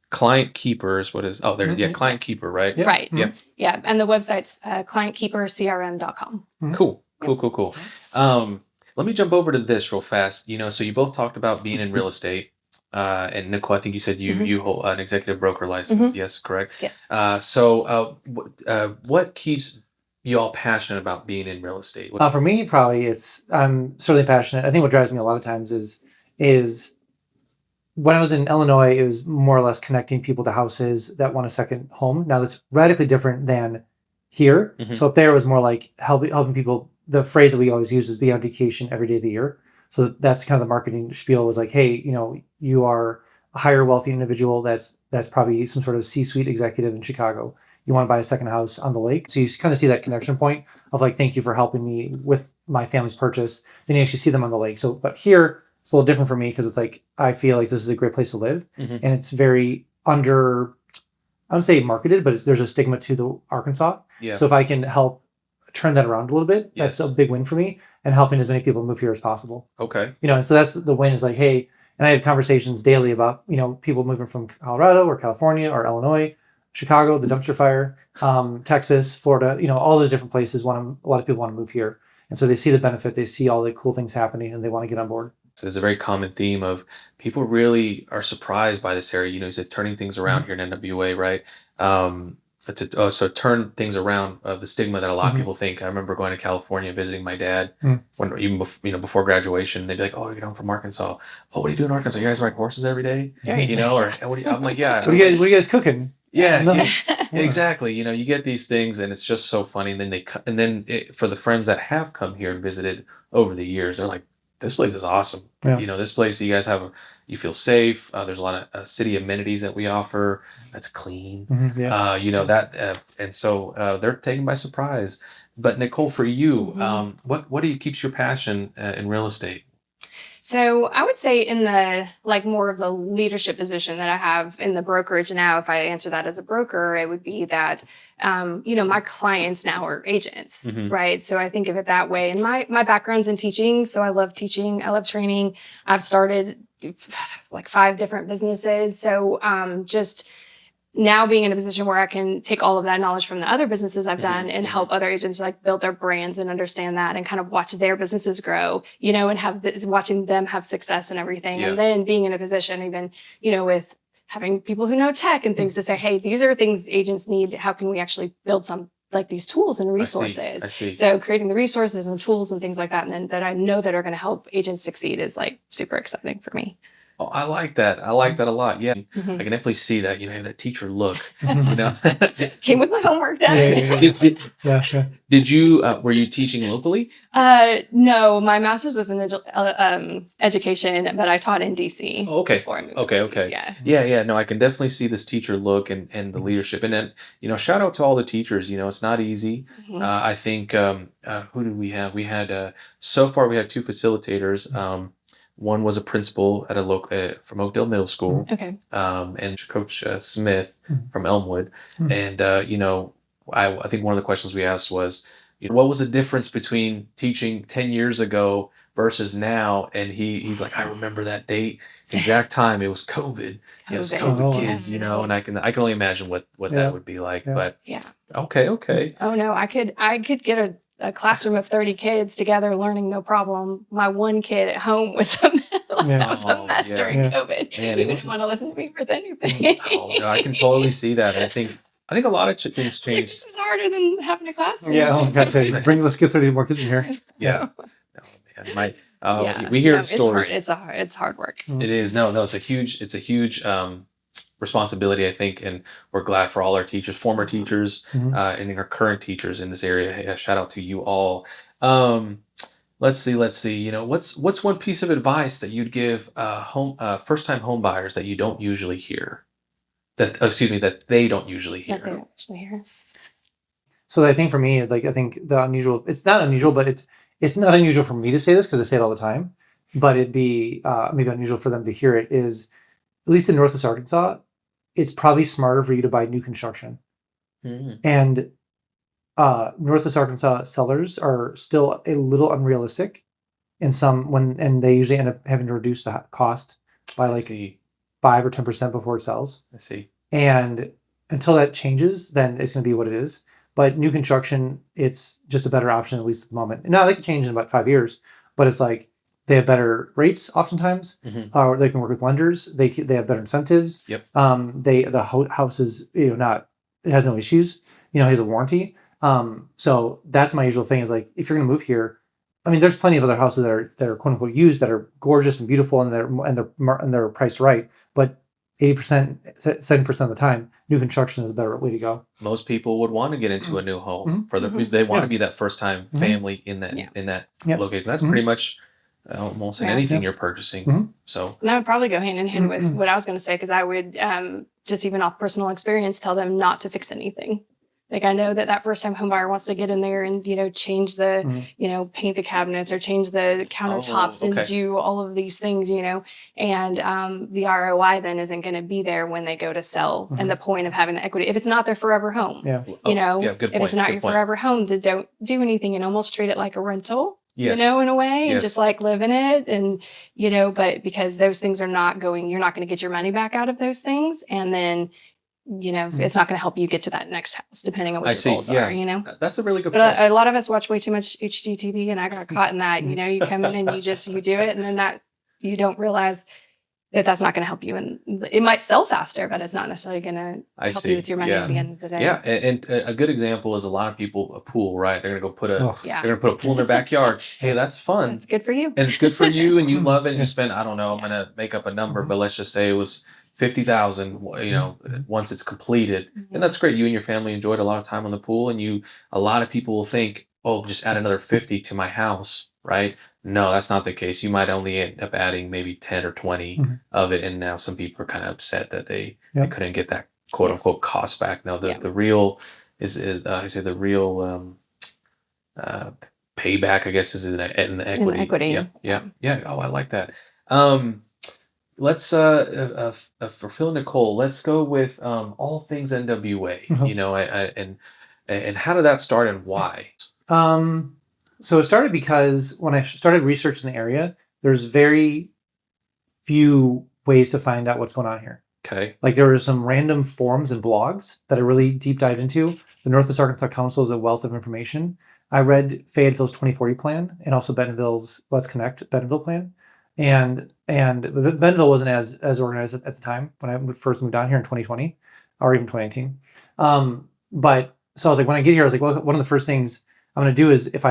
[SPEAKER 1] Client Keepers, Client Keeper, right?
[SPEAKER 3] Yeah. Right. Yeah. And the website's clientkeepercrm.com.
[SPEAKER 1] Cool. Let me jump over to this real fast. So you both talked about being in real estate. And Nicole, I think you said you hold an executive broker license. Yes, correct?
[SPEAKER 3] Yes.
[SPEAKER 1] So what keeps you all passionate about being in real estate?
[SPEAKER 2] For me, probably I'm certainly passionate. I think what drives me a lot of times is when I was in Illinois, it was more or less connecting people to houses that want a second home. Now that's radically different than here. So up there was more like helping people. The phrase that we always use is be on vacation every day of the year. So that's kind of the marketing spiel was like, hey, you are a higher wealthy individual that's probably some sort of C-suite executive in Chicago. You want to buy a second house on the lake. So you kind of see that connection point of like, thank you for helping me with my family's purchase. Then you actually see them on the lake. So, but here it's a little different for me because it's like, I feel like this is a great place to live. And it's very I would say marketed, but there's a stigma to the Arkansas.
[SPEAKER 1] Yeah.
[SPEAKER 2] So if I can help turn that around a little bit, that's a big win for me, and helping as many people move here as possible.
[SPEAKER 1] Okay.
[SPEAKER 2] And so that's the win is like, hey, and I have conversations daily about, people moving from Colorado or California or Illinois, Chicago, the dumpster fire, Texas, Florida, all those different places. A lot of people want to move here. And so they see the benefit, they see all the cool things happening, and they want to get on board.
[SPEAKER 1] So there's a very common theme of people really are surprised by this area. You said turning things around here in NWA, right? So turn things around the stigma that a lot of people think. I remember going to California visiting my dad when even before graduation. They'd be like, "Oh, I'm from Arkansas. Oh, what do you do in Arkansas? You guys ride horses every day, Or I'm like, yeah.
[SPEAKER 2] What are you guys cooking?
[SPEAKER 1] Yeah, exactly. You get these things, and it's just so funny. And then for the friends that have come here and visited over the years, they're like, this place is awesome.
[SPEAKER 2] Yeah.
[SPEAKER 1] This place, you guys you feel safe. There's a lot of city amenities that we offer. That's clean. And so they're taken by surprise. But Nicole, for you, what keeps your passion in real estate?
[SPEAKER 3] So I would say in the more of the leadership position that I have in the brokerage now, if I answer that as a broker, it would be that, my clients now are agents, right? So I think of it that way. And my background's in teaching. So I love teaching. I love training. I've started 5 different businesses. So just now being in a position where I can take all of that knowledge from the other businesses I've done and help other agents build their brands and understand that and kind of watch their businesses grow, and watching them have success and everything. And then being in a position even, with having people who know tech and things to say, hey, these are things agents need. How can we actually build some these tools and resources?
[SPEAKER 1] I see.
[SPEAKER 3] So creating the resources and tools and things like that, and then that I know that are going to help agents succeed is super exciting for me.
[SPEAKER 1] Oh, I like that. I like that a lot. Yeah, I can definitely see that. That teacher look.
[SPEAKER 3] Came with my homework done.
[SPEAKER 2] Yeah.
[SPEAKER 1] Did you? Were you teaching locally?
[SPEAKER 3] No, my master's was in education, but I taught in DC.
[SPEAKER 1] Oh, okay.
[SPEAKER 3] Before I moved
[SPEAKER 1] Okay.
[SPEAKER 3] to
[SPEAKER 1] Okay.
[SPEAKER 3] DC,
[SPEAKER 1] Yeah. No, I can definitely see this teacher look and the leadership. And then shout out to all the teachers. It's not easy. I think who did we have? We had so far we had 2 facilitators. One was a principal at a local from Oakdale Middle School.
[SPEAKER 3] Okay.
[SPEAKER 1] And Coach Smith from Elmwood. And I think one of the questions we asked was, what was the difference between teaching 10 years ago versus now? And he's like, I remember that date, exact time. It was COVID. It was COVID kids, and I can only imagine what that would be like. Yeah. But okay.
[SPEAKER 3] Oh no, I could get a classroom of 30 kids together learning no problem. My one kid at home was that was a mess during COVID. Man, he didn't want to listen to me for anything.
[SPEAKER 1] No, I can totally see that. I think a lot of things change.
[SPEAKER 3] This is harder than having a classroom.
[SPEAKER 2] Yeah, let's get 30 more kids in here.
[SPEAKER 1] Yeah. No, man, we hear stories.
[SPEAKER 3] It's hard work.
[SPEAKER 1] It is. No, it's a huge responsibility, I think, and we're glad for all our teachers, former teachers, and our current teachers in this area. Hey, shout out to you all. Let's see. What's one piece of advice that you'd give first-time home buyers that you don't usually hear? That they don't usually hear.
[SPEAKER 2] So I think for me, I think the unusual. It's not unusual, but it's not unusual for me to say this because I say it all the time. But it'd be maybe unusual for them to hear it. Is at least in Northwest Arkansas, it's probably smarter for you to buy new construction. And Northwest Arkansas sellers are still a little unrealistic in and they usually end up having to reduce the cost by 5 or 10% before it sells.
[SPEAKER 1] I see.
[SPEAKER 2] And until that changes, then it's going to be what it is. But new construction, it's just a better option, at least at the moment. Now, they could change in about 5 years, but it's they have better rates oftentimes, or they can work with lenders. They have better incentives.
[SPEAKER 1] Yep.
[SPEAKER 2] The house is it has no issues. It has a warranty. So that's my usual thing is if you're going to move here, there's plenty of other houses that are quote unquote used that are gorgeous and beautiful and they're priced right, but 80%, 7% of the time, new construction is a better way to go.
[SPEAKER 1] Most people would want to get into a new home they want to be that first time family in that location. That's pretty much almost in
[SPEAKER 3] Yeah.
[SPEAKER 1] anything you're purchasing.
[SPEAKER 2] Mhm.
[SPEAKER 1] So
[SPEAKER 3] And that would probably go hand in hand with what I was going to say, because I would just even off personal experience tell them not to fix anything. Like, I know that first time home buyer wants to get in there and, change the, paint the cabinets or change the countertops and do all of these things, and the ROI then isn't going to be there when they go to sell. And the point of having the equity, if it's not their forever home,
[SPEAKER 1] good
[SPEAKER 3] if
[SPEAKER 1] point,
[SPEAKER 3] it's not
[SPEAKER 1] good
[SPEAKER 3] your
[SPEAKER 1] point.
[SPEAKER 3] forever home, then don't do anything and almost treat it like a rental.
[SPEAKER 1] Yes.
[SPEAKER 3] In a way, and
[SPEAKER 1] Yes.
[SPEAKER 3] just like live in it. And, but because those things are not going, you're not going to get your money back out of those things. And then, it's not going to help you get to that next house, depending on what your goals are,
[SPEAKER 1] That's a really good
[SPEAKER 3] But
[SPEAKER 1] point.
[SPEAKER 3] a lot of us watch way too much HGTV, and I got caught in that. You come in and you do it, and then that you don't realize that that's not going to help you. And it might sell faster, but it's not necessarily going to help you with your money at the end of the day.
[SPEAKER 1] Yeah. And a good example is a lot of people, a pool, right? They're going to go put
[SPEAKER 3] Yeah.
[SPEAKER 1] they're going to put a pool in their backyard. Hey, that's fun.
[SPEAKER 3] It's good for you.
[SPEAKER 1] And it's good for you, and you love it. And you spend, I don't know, I'm going to make up a number, but let's just say it was 50,000, once it's completed. And that's great. You and your family enjoyed a lot of time on the pool, and a lot of people will think, oh, just add another 50 to my house, right? No, that's not the case. You might only end up adding maybe 10 or 20 of it. And now some people are kind of upset that they couldn't get that quote unquote cost back. No, the real the real payback, I guess, is in the equity.
[SPEAKER 3] In equity.
[SPEAKER 1] Yeah. Oh, I like that. Let's for Phil and Nicole, let's go with All Things NWA. And how did that start and why?
[SPEAKER 2] So it started because when I started researching the area, there's very few ways to find out what's going on here.
[SPEAKER 1] Okay.
[SPEAKER 2] Like, there were some random forums and blogs that I really deep dived into. The Northwest Arkansas Council is a wealth of information. I read Fayetteville's 2040 plan and also Bentonville's Let's Connect Bentonville plan. And Bentonville wasn't as organized at the time when I first moved down here in 2020 or even 2019. But so I was like, when I get here, I was like, well, one of the first things I'm going to do is of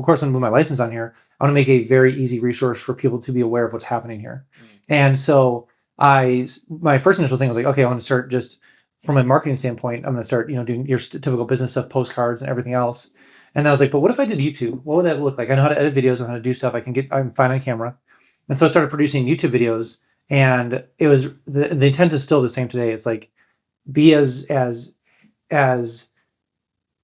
[SPEAKER 2] course, when I move my license on here, I want to make a very easy resource for people to be aware of what's happening here. And so my first initial thing was like, okay, I want to start just from a marketing standpoint. I'm going to start, doing your typical business stuff, postcards and everything else. And I was like, but what if I did YouTube? What would that look like? I know how to edit videos, I know how to do stuff. I'm fine on camera. And so I started producing YouTube videos, and it was, the intent is still the same today. It's like, be as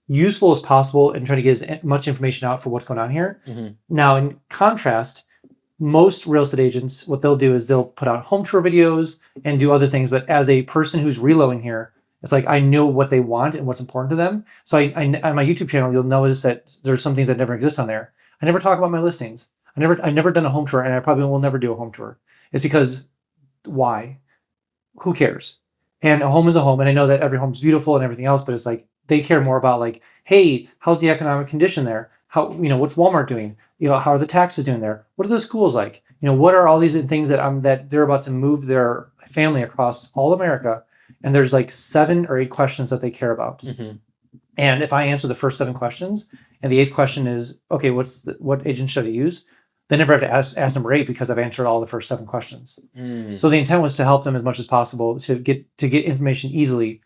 [SPEAKER 2] useful as possible and try to get as much information out for what's going on here. Now, in contrast, most real estate agents, what they'll do is they'll put out home tour videos and do other things. But as a person who's reloading here, it's like, I know what they want and what's important to them. So I on my YouTube channel, you'll notice that there's some things that never exist on there. I never talk about my listings. I never done a home tour, and I probably will never do a home tour. It's because, why? Who cares? And a home is a home. And I know that every home is beautiful and everything else, but it's like, they care more about like, hey, how's the economic condition there? How, what's Walmart doing? How are the taxes doing there? What are the schools like? What are all these things that they're about to move their family across all America? And there's like 7 or 8 questions that they care about. And if I answer the first 7 questions, and the 8th question is, okay, what agent should I use? They never have to ask number 8, because I've answered all the first 7 questions. So the intent was to help them as much as possible to get information easily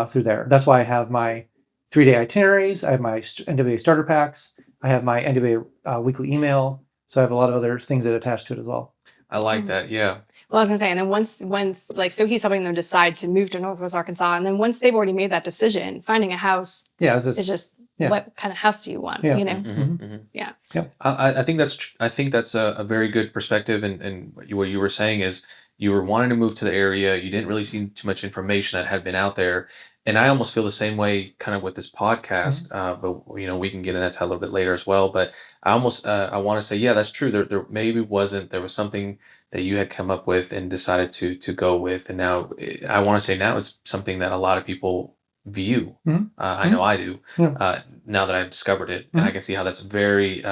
[SPEAKER 2] through there. That's why I have my 3-day itineraries. I have my NWA starter packs. I have my NWA weekly email. So I have a lot of other things that attach to it as well.
[SPEAKER 1] I like that. Yeah.
[SPEAKER 3] Well, I was gonna say, and then once like, so he's helping them decide to move to Northwest Arkansas, and then once they've already made that decision, finding a house, is just what kind of house do you want? Yeah.
[SPEAKER 1] I think that's a very good perspective, and what you were saying is you were wanting to move to the area. You didn't really see too much information that had been out there, and I almost feel the same way kind of with this podcast. But we can get into that a little bit later as well. But I almost I want to say, yeah, that's true. There maybe there was something that you had come up with and decided to go with, and now I want to say now it's something that a lot of people view. I know I do. Now that I've discovered it, and I can see how that's very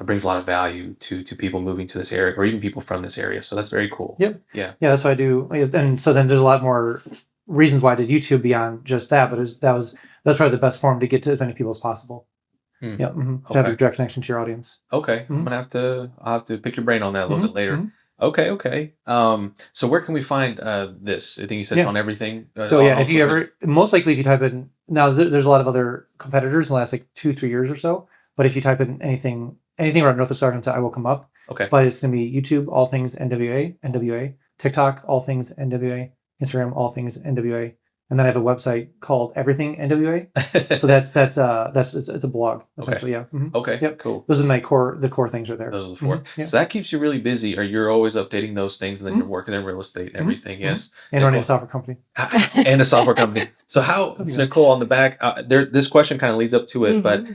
[SPEAKER 1] brings a lot of value to people moving to this area, or even people from this area. So that's very cool. Yeah, that's
[SPEAKER 2] what I do. And so then there's a lot more reasons why I did YouTube beyond just that, but that's probably the best form to get to as many people as possible. To have a direct connection to your audience.
[SPEAKER 1] Okay. I'll have to pick your brain on that a little bit later. Okay. So where can we find this? I think you said it's on everything.
[SPEAKER 2] So if you ever, most likely if you type in, now there's a lot of other competitors in the last like 2-3 years or so, but if you type in anything anything around Northwest Arkansas, I will come up.
[SPEAKER 1] Okay.
[SPEAKER 2] But it's going to be YouTube, All Things NWA, TikTok, All Things NWA, Instagram, All Things NWA. And then I have a website called Everything NWA. So it's a blog essentially.
[SPEAKER 1] Okay.
[SPEAKER 2] Yeah. Mm-hmm.
[SPEAKER 1] Okay.
[SPEAKER 2] Yep.
[SPEAKER 1] Cool.
[SPEAKER 2] Those are the core things right there.
[SPEAKER 1] Those are the 4.
[SPEAKER 2] Mm-hmm. Yeah.
[SPEAKER 1] So that keeps you really busy, or you're always updating those things, and then you're working in real estate and everything. Yes.
[SPEAKER 2] And running a software company.
[SPEAKER 1] And a software company. So how, Nicole, on the back, this question kind of leads up to it, but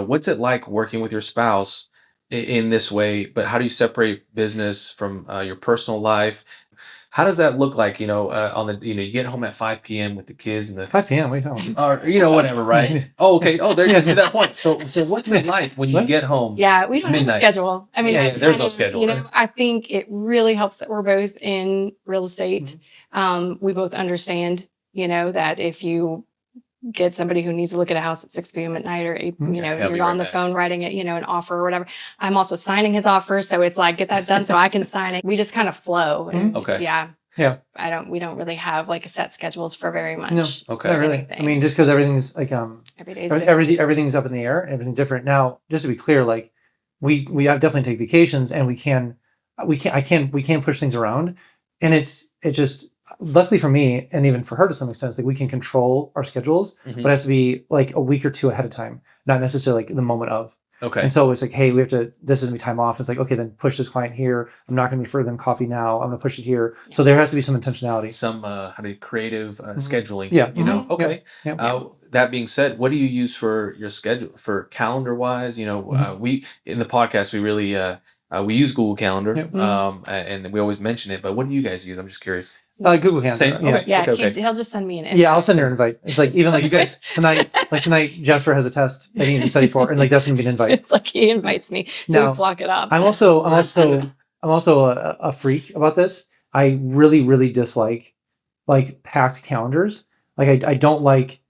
[SPEAKER 1] what's it like working with your spouse in this way? But how do you separate business from your personal life? How does that look like, on the, you get home at 5 p.m. with the kids and the
[SPEAKER 2] 5 p.m. Wait, no.
[SPEAKER 1] Or, whatever, right? Oh, okay. Oh, there to that point. So what's it like when you get home?
[SPEAKER 3] Yeah, we don't have a schedule. I mean,
[SPEAKER 1] there's no schedule. Right?
[SPEAKER 3] I think it really helps that we're both in real estate. We both understand, that if you get somebody who needs to look at a house at 6 p.m. at night, or you're on the phone writing it, an offer or whatever. I'm also signing his offer, so it's like, get that done so I can sign it. We just kind of flow. And
[SPEAKER 1] okay.
[SPEAKER 3] Yeah. We don't really have like set schedules for very much.
[SPEAKER 2] No.
[SPEAKER 1] Okay.
[SPEAKER 2] Not really. I mean, just because everything's like everything's up in the air, everything's different. Now, just to be clear, like we definitely take vacations, and we can push things around, and it's just. Luckily for me, and even for her to some extent, like we can control our schedules, but it has to be like a week or two ahead of time, not necessarily like the moment of.
[SPEAKER 1] Okay.
[SPEAKER 2] And so it's like, hey, this is gonna be time off. It's like, okay, then push this client here. I'm not gonna be further than coffee now. I'm gonna push it here. So there has to be some intentionality.
[SPEAKER 1] Some creative scheduling.
[SPEAKER 2] Yeah.
[SPEAKER 1] Okay.
[SPEAKER 2] Yeah.
[SPEAKER 1] That being said, what do you use for your schedule for calendar wise? We in the podcast we really we use Google Calendar, and we always mention it. But what do you guys use? I'm just curious.
[SPEAKER 2] Google Calendar.
[SPEAKER 1] Same? Okay.
[SPEAKER 3] Yeah, he'll just send me an invite.
[SPEAKER 2] Yeah, I'll send her an invite. It's like even like you guys tonight. Like tonight, Jasper has a test that he needs to study for, and like that's gonna be an invite.
[SPEAKER 3] It's like he invites me, so we block it up.
[SPEAKER 2] I'm also a freak about this. I really dislike like packed calendars. Like I don't like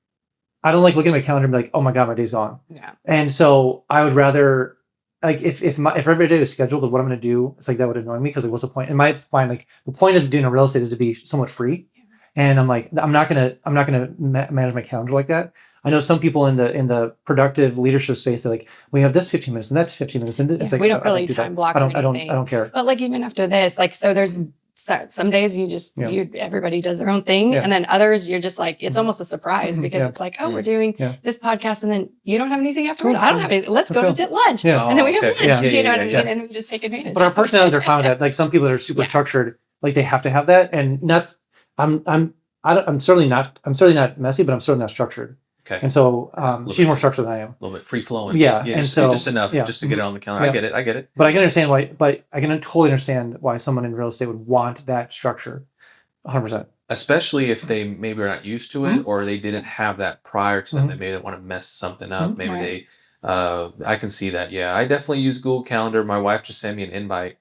[SPEAKER 2] looking at my calendar and be like, oh my god, my day's gone.
[SPEAKER 3] Yeah.
[SPEAKER 2] And so I would rather. Like if every day was scheduled of what I'm going to do, it's like that would annoy me because like what's the point? And I find like the point of doing a real estate is to be somewhat free, and I'm like I'm not gonna manage my calendar like that. I know some people in the productive leadership space, they're like, we have this 15 minutes and that's 15 minutes, and it's like
[SPEAKER 3] we don't really time block.
[SPEAKER 2] I don't care.
[SPEAKER 3] But like even after this, like so there's. Some days you just everybody does their own thing, and then others you're just like it's almost a surprise because it's like we're doing this podcast, and then you don't have anything afterward. I don't have anything. Let's go to lunch, and then we have lunch. You know what I mean? And we just take advantage.
[SPEAKER 2] But our personalities are found that like some people that are super structured, like they have to have that, and not. I'm certainly not messy, but I'm certainly not structured.
[SPEAKER 1] Okay.
[SPEAKER 2] And so she's more structured than I am.
[SPEAKER 1] A little bit free flowing.
[SPEAKER 2] Yeah.
[SPEAKER 1] And so just enough just to get it on the calendar. I get it.
[SPEAKER 2] But I can understand why. But I can totally understand why someone in real estate would want that structure, 100%.
[SPEAKER 1] Especially if they maybe are not used to it, or they didn't have that prior to them. Maybe they want to mess something up. Maybe they. I can see that. Yeah, I definitely use Google Calendar. My wife just sent me an invite.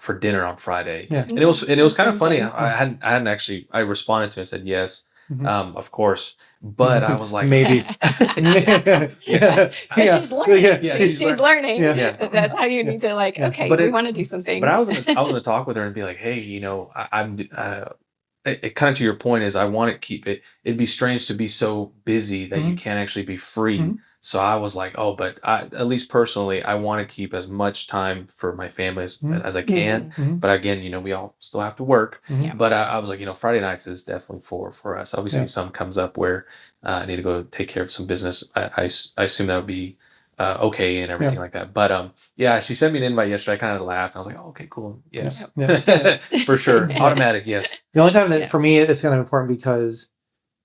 [SPEAKER 1] For dinner on Friday. Yeah. And it was kind of funny. I hadn't actually. I responded to it and said yes. Of course, but I was like,
[SPEAKER 2] maybe.
[SPEAKER 3] She's learning.
[SPEAKER 2] Yeah.
[SPEAKER 3] She's learning.
[SPEAKER 2] Yeah.
[SPEAKER 3] That's how you need to like. Okay, we want to do something.
[SPEAKER 1] But I was gonna talk with her and be like, hey, I'm. It kind of to your point is I want to keep it. It'd be strange to be so busy that you can't actually be free. So I was like, but at least personally, I want to keep as much time for my family as I can. But again, we all still have to work. But I was like, Friday nights is definitely for us. Obviously, if something comes up where I need to go take care of some business, I assume that would be okay and everything like that. But she sent me an invite yesterday. I kind of laughed. I was like, oh, okay, cool. Yes. For sure. Automatic, yes.
[SPEAKER 2] The only time that for me it's kind of important because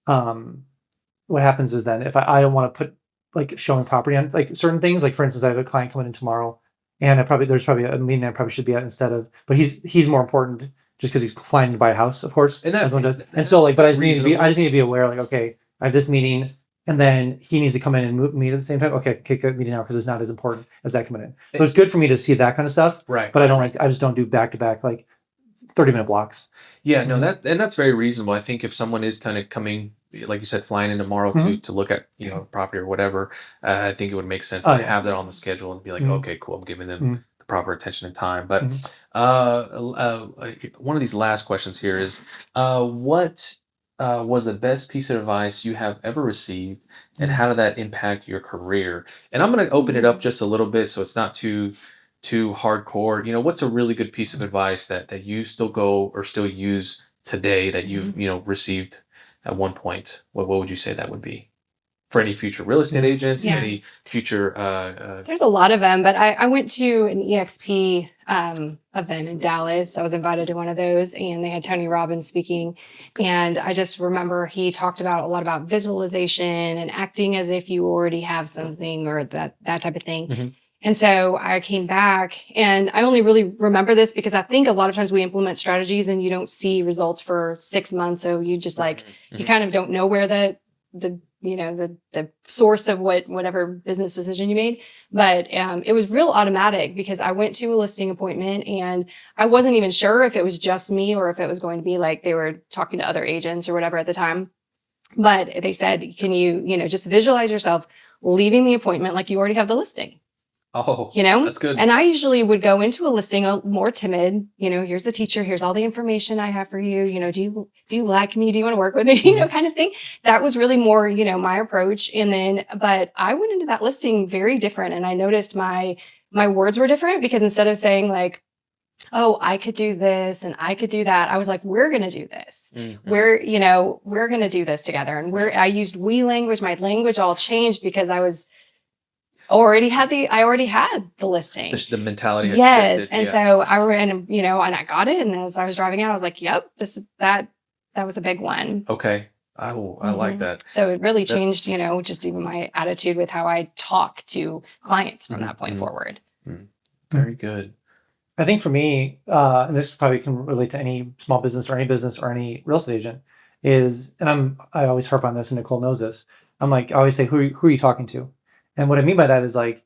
[SPEAKER 2] what happens is then if I don't want to put like showing property on like certain things, like for instance, I have a client coming in tomorrow, and there's probably a meeting I probably should be at instead of, but he's more important just because he's flying to buy a house, of course, and as one does. And so like, but I just need to be aware, like, okay, I have this meeting, and then he needs to come in and meet at the same time. Okay, kick that meeting out because it's not as important as that coming in. So it's good for me to see that kind of stuff,
[SPEAKER 1] right?
[SPEAKER 2] But I just don't do back to back like 30-minute blocks.
[SPEAKER 1] Yeah, no, that's very reasonable. I think if someone is kind of coming, like you said, flying in tomorrow to look at property or whatever, I think it would make sense to have that on the schedule and be like, okay, cool, I'm giving them the proper attention and time. But one of these last questions here is, what was the best piece of advice you have ever received, and how did that impact your career? And I'm going to open it up just a little bit so it's not too hardcore. What's a really good piece of advice that you still go or still use today that you've received at one point? What would you say that would be? For any future real estate agents,
[SPEAKER 3] Yeah.
[SPEAKER 1] any future
[SPEAKER 3] There's a lot of them, but I went to an EXP event in Dallas. I was invited to one of those, and they had Tony Robbins speaking. And I just remember he talked about a lot about visualization and acting as if you already have something, or that type of thing.
[SPEAKER 1] Mm-hmm.
[SPEAKER 3] And so I came back, and I only really remember this because I think a lot of times we implement strategies and you don't see results for 6 months. So you just you kind of don't know where the source of whatever business decision you made. But it was real automatic because I went to a listing appointment and I wasn't even sure if it was just me or if it was going to be like they were talking to other agents or whatever at the time. But they said, can you just visualize yourself leaving the appointment like you already have the listing?
[SPEAKER 1] Oh, that's good.
[SPEAKER 3] And I usually would go into a listing more timid. Here's the teacher. Here's all the information I have for you. Do you like me? Do you want to work with me? Kind of thing. That was really more, my approach. But I went into that listing very different, and I noticed my words were different because instead of saying like, oh, I could do this and I could do that, I was like, we're going to do this.
[SPEAKER 1] Mm-hmm.
[SPEAKER 3] We're going to do this together. And I used we language. My language all changed because I already had the listing.
[SPEAKER 1] The mentality had shifted.
[SPEAKER 3] And so and I got it. And as I was driving out, I was like, yep, that was a big one.
[SPEAKER 1] Okay. I like that.
[SPEAKER 3] So it really changed, just even my attitude with how I talk to clients from that point forward.
[SPEAKER 1] Mm-hmm. Very good.
[SPEAKER 2] I think for me, and this probably can relate to any small business or any real estate agent, I always harp on this, and Nicole knows this. I'm like, I always say, who are you talking to? And what I mean by that is like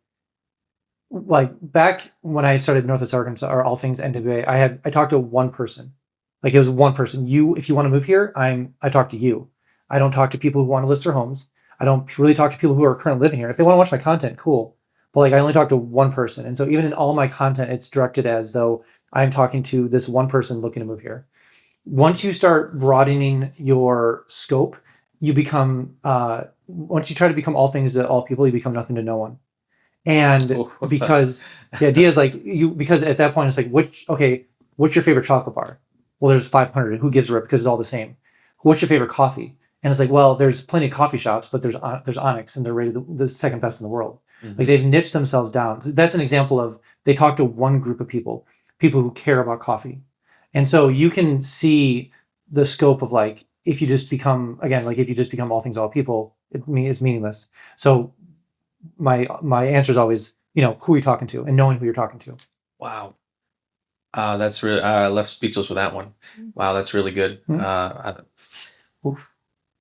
[SPEAKER 2] back when I started Northwest Arkansas or All Things NWA, I talked to one person. Like it was one person. If you want to move here, I talk to you. I don't talk to people who want to list their homes. I don't really talk to people who are currently living here. If they want to watch my content, cool. But I only talk to one person. And so even in all my content, it's directed as though I'm talking to this one person looking to move here. Once you start broadening your scope, you become, once you try to become all things to all people, you become nothing to no one. And because the idea is because at that point it's like, what's your favorite chocolate bar? Well, there's 500. Who gives a rip? Because it's all the same. What's your favorite coffee? And it's like, well, there's plenty of coffee shops, but there's Onyx, and they're rated the second best in the world. Mm-hmm. They've niched themselves down. So that's an example of they talk to one group of people who care about coffee. And so you can see the scope of if you just become all things, all people, it's meaningless. So my answer is always, who are you talking to, and knowing who you're talking to.
[SPEAKER 1] Wow. That's really, left speechless with that one. Wow. That's really good.
[SPEAKER 2] Mm-hmm.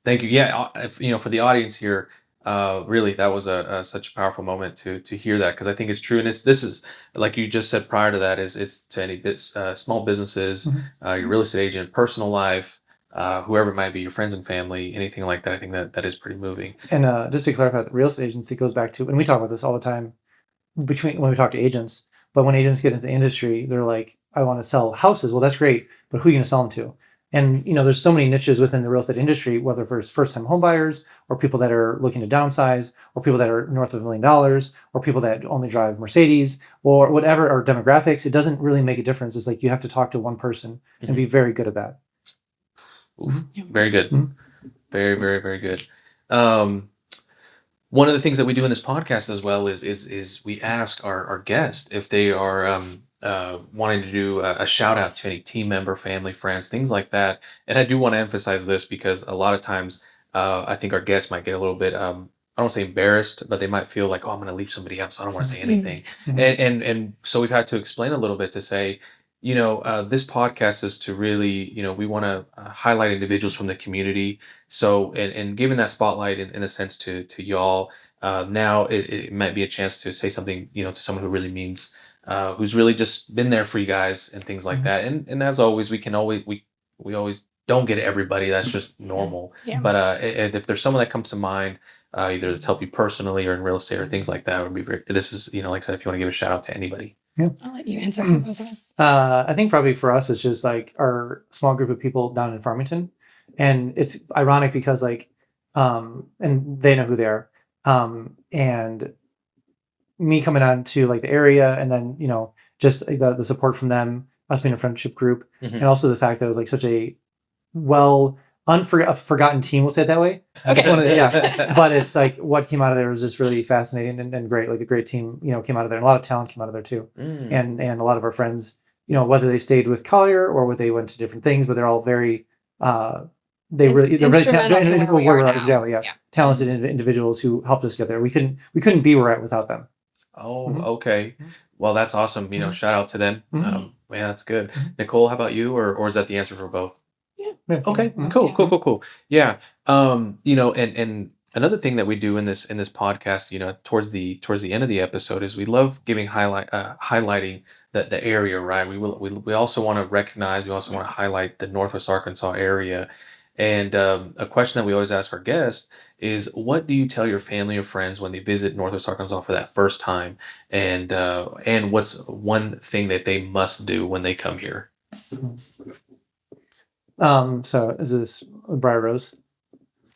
[SPEAKER 1] Thank you. Yeah. For the audience here, really, that was such a powerful moment to hear that, because I think it's true. And this is like you just said prior to that, it's to any small businesses, your real estate agent, personal life, whoever it might be, your friends and family, anything like that. I think that is pretty moving. And
[SPEAKER 2] just to clarify, the real estate agency goes back to, and we talk about this all the time when we talk to agents, but when agents get into the industry, they're like, I want to sell houses. Well, that's great, but who are you going to sell them to? And, there's so many niches within the real estate industry, whether it's first-time home buyers or people that are looking to downsize or people that are north of $1 million or people that only drive Mercedes or whatever, or demographics. It doesn't really make a difference. It's like you have to talk to one person and be very good at that.
[SPEAKER 1] Very good. Mm-hmm. Very, very, very good. One of the things that we do in this podcast as well is we ask our guests if they are wanting to do a shout out to any team member, family, friends, things like that. And I do want to emphasize this because a lot of times I think our guests might get a little bit, I don't want to say embarrassed, but they might feel like, oh, I'm going to leave somebody out, so I don't want to say anything. And so we've had to explain a little bit to say, this podcast is to really, we want to highlight individuals from the community. So, and giving that spotlight in a sense to y'all, now it might be a chance to say something, to someone who really means, who's really just been there for you guys and things like that. And as always, we always don't get everybody. That's just normal. Yeah. But if there's someone that comes to mind, either that's helped you personally or in real estate or things like that, would be this is, like I said, if you want to give a shout out to anybody.
[SPEAKER 2] Yeah.
[SPEAKER 3] I'll let you answer for both of us.
[SPEAKER 2] I think probably for us, it's just like our small group of people down in Farmington. And it's ironic because like, and they know who they are. And me coming on to like the area, and then, just like the support from them, us being a friendship group, and also the fact that it was like such a forgotten team, we'll say it that way.
[SPEAKER 3] Okay.
[SPEAKER 2] But it's like what came out of there was just really fascinating and great. Like a great team, came out of there, and a lot of talent came out of there too. And a lot of our friends, whether they stayed with Collier or whether they went to different things, but they're all very they're really talented individuals who helped us get there. We couldn't be where we're at without them.
[SPEAKER 1] Oh, okay. Well, that's awesome. Shout out to them. Yeah, that's good. Nicole, how about you? Or is that the answer for both?
[SPEAKER 3] Yeah.
[SPEAKER 1] Okay. Cool. Yeah. And another thing that we do in this podcast, towards the end of the episode is we love highlighting the area, right? We also want to recognize, we also want to highlight the Northwest Arkansas area. And a question that we always ask our guests is, what do you tell your family or friends when they visit Northwest Arkansas for that first time? And what's one thing that they must do when they come here?
[SPEAKER 2] So is this Briar Rose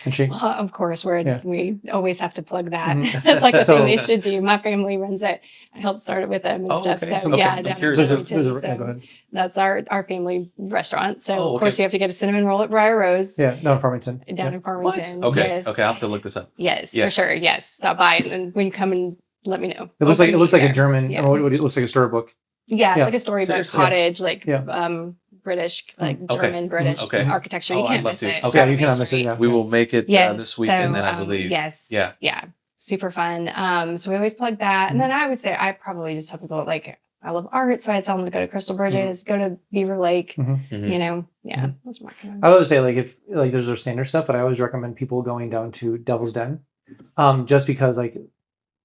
[SPEAKER 2] Country?
[SPEAKER 3] Well, of course, we always have to plug that. It's like a thing they should do. My family runs it. I helped start it with them and stuff.
[SPEAKER 1] Okay.
[SPEAKER 3] So yeah, down in Farmington,
[SPEAKER 2] go ahead.
[SPEAKER 3] That's our family restaurant. So
[SPEAKER 1] okay.
[SPEAKER 3] Of course you have to get a cinnamon roll at Briar Rose.
[SPEAKER 2] Yeah, down in Farmington.
[SPEAKER 3] Down in Farmington.
[SPEAKER 1] Okay.
[SPEAKER 3] Yes.
[SPEAKER 1] Okay, I'll have to look this up.
[SPEAKER 3] Yes, for sure. Yes. Stop by and when you come and let me know.
[SPEAKER 2] It looks like a German. Yeah. What it looks like a storybook.
[SPEAKER 3] Yeah, like a storybook cottage, like British, like German British architecture. You can't miss it.
[SPEAKER 2] Okay, you cannot miss it. Yeah.
[SPEAKER 1] We will make it this weekend, then I believe.
[SPEAKER 3] Yes.
[SPEAKER 1] Yeah.
[SPEAKER 3] Super fun. So we always plug that, and then I would say I probably just tell people like I love art, so I tell them to go to Crystal Bridges, go to Beaver Lake. Those are my
[SPEAKER 2] I would say like if like there's their standard stuff, but I always recommend people going down to Devil's Den, just because like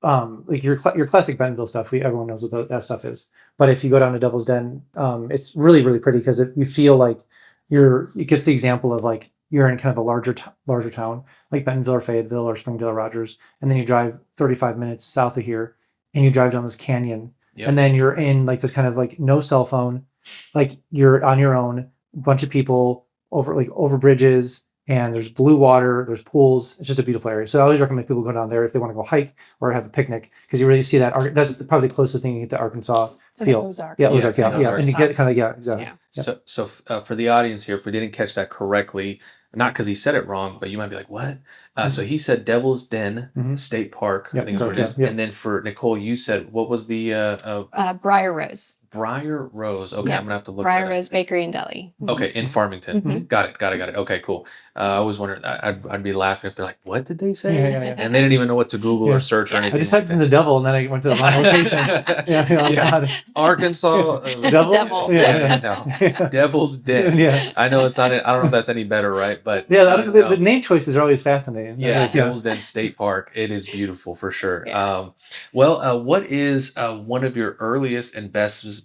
[SPEAKER 2] your classic Bentonville stuff, everyone knows what that stuff is. But if you go down to Devil's Den, it's really, really pretty because you feel like you get the example of like you're in kind of a larger town like Bentonville or Fayetteville or Springdale or Rogers, and then you drive 35 minutes south of here and you drive down this canyon, and then you're in like this kind of like no cell phone, like you're on your own, a bunch of people over bridges. And there's blue water, there's pools. It's just a beautiful area. So I always recommend people go down there if they want to go hike or have a picnic, because you really see that. That's probably the closest thing you get to Arkansas feel.
[SPEAKER 3] Ozarks.
[SPEAKER 2] Yeah, Ozarks. Yeah. And you get kind of, exactly.
[SPEAKER 1] Yeah. So for the audience here, if we didn't catch that correctly, not because he said it wrong, but you might be like, what? So he said Devil's Den State Park, I think is what it is. And then for Nicole, you said, what was the...
[SPEAKER 3] Briar Rose.
[SPEAKER 1] Briar Rose. Okay, I'm going to have to look
[SPEAKER 3] Briar Rose Bakery and Deli.
[SPEAKER 1] Okay, in Farmington. Got it. Okay, cool. I always wondered, I'd be laughing if they're like, what did they say?
[SPEAKER 2] Yeah.
[SPEAKER 1] And they didn't even know what to Google or search or anything.
[SPEAKER 2] I just typed in the devil and then I went to the wrong location.
[SPEAKER 1] Arkansas.
[SPEAKER 3] Devil.
[SPEAKER 1] No. Devil's Den.
[SPEAKER 2] Yeah.
[SPEAKER 1] I know it's not, I don't know if that's any better, right? But
[SPEAKER 2] the name choices are always fascinating.
[SPEAKER 1] Yeah, Devil's Den State Park. It is beautiful for sure. Yeah. What is one of your earliest and best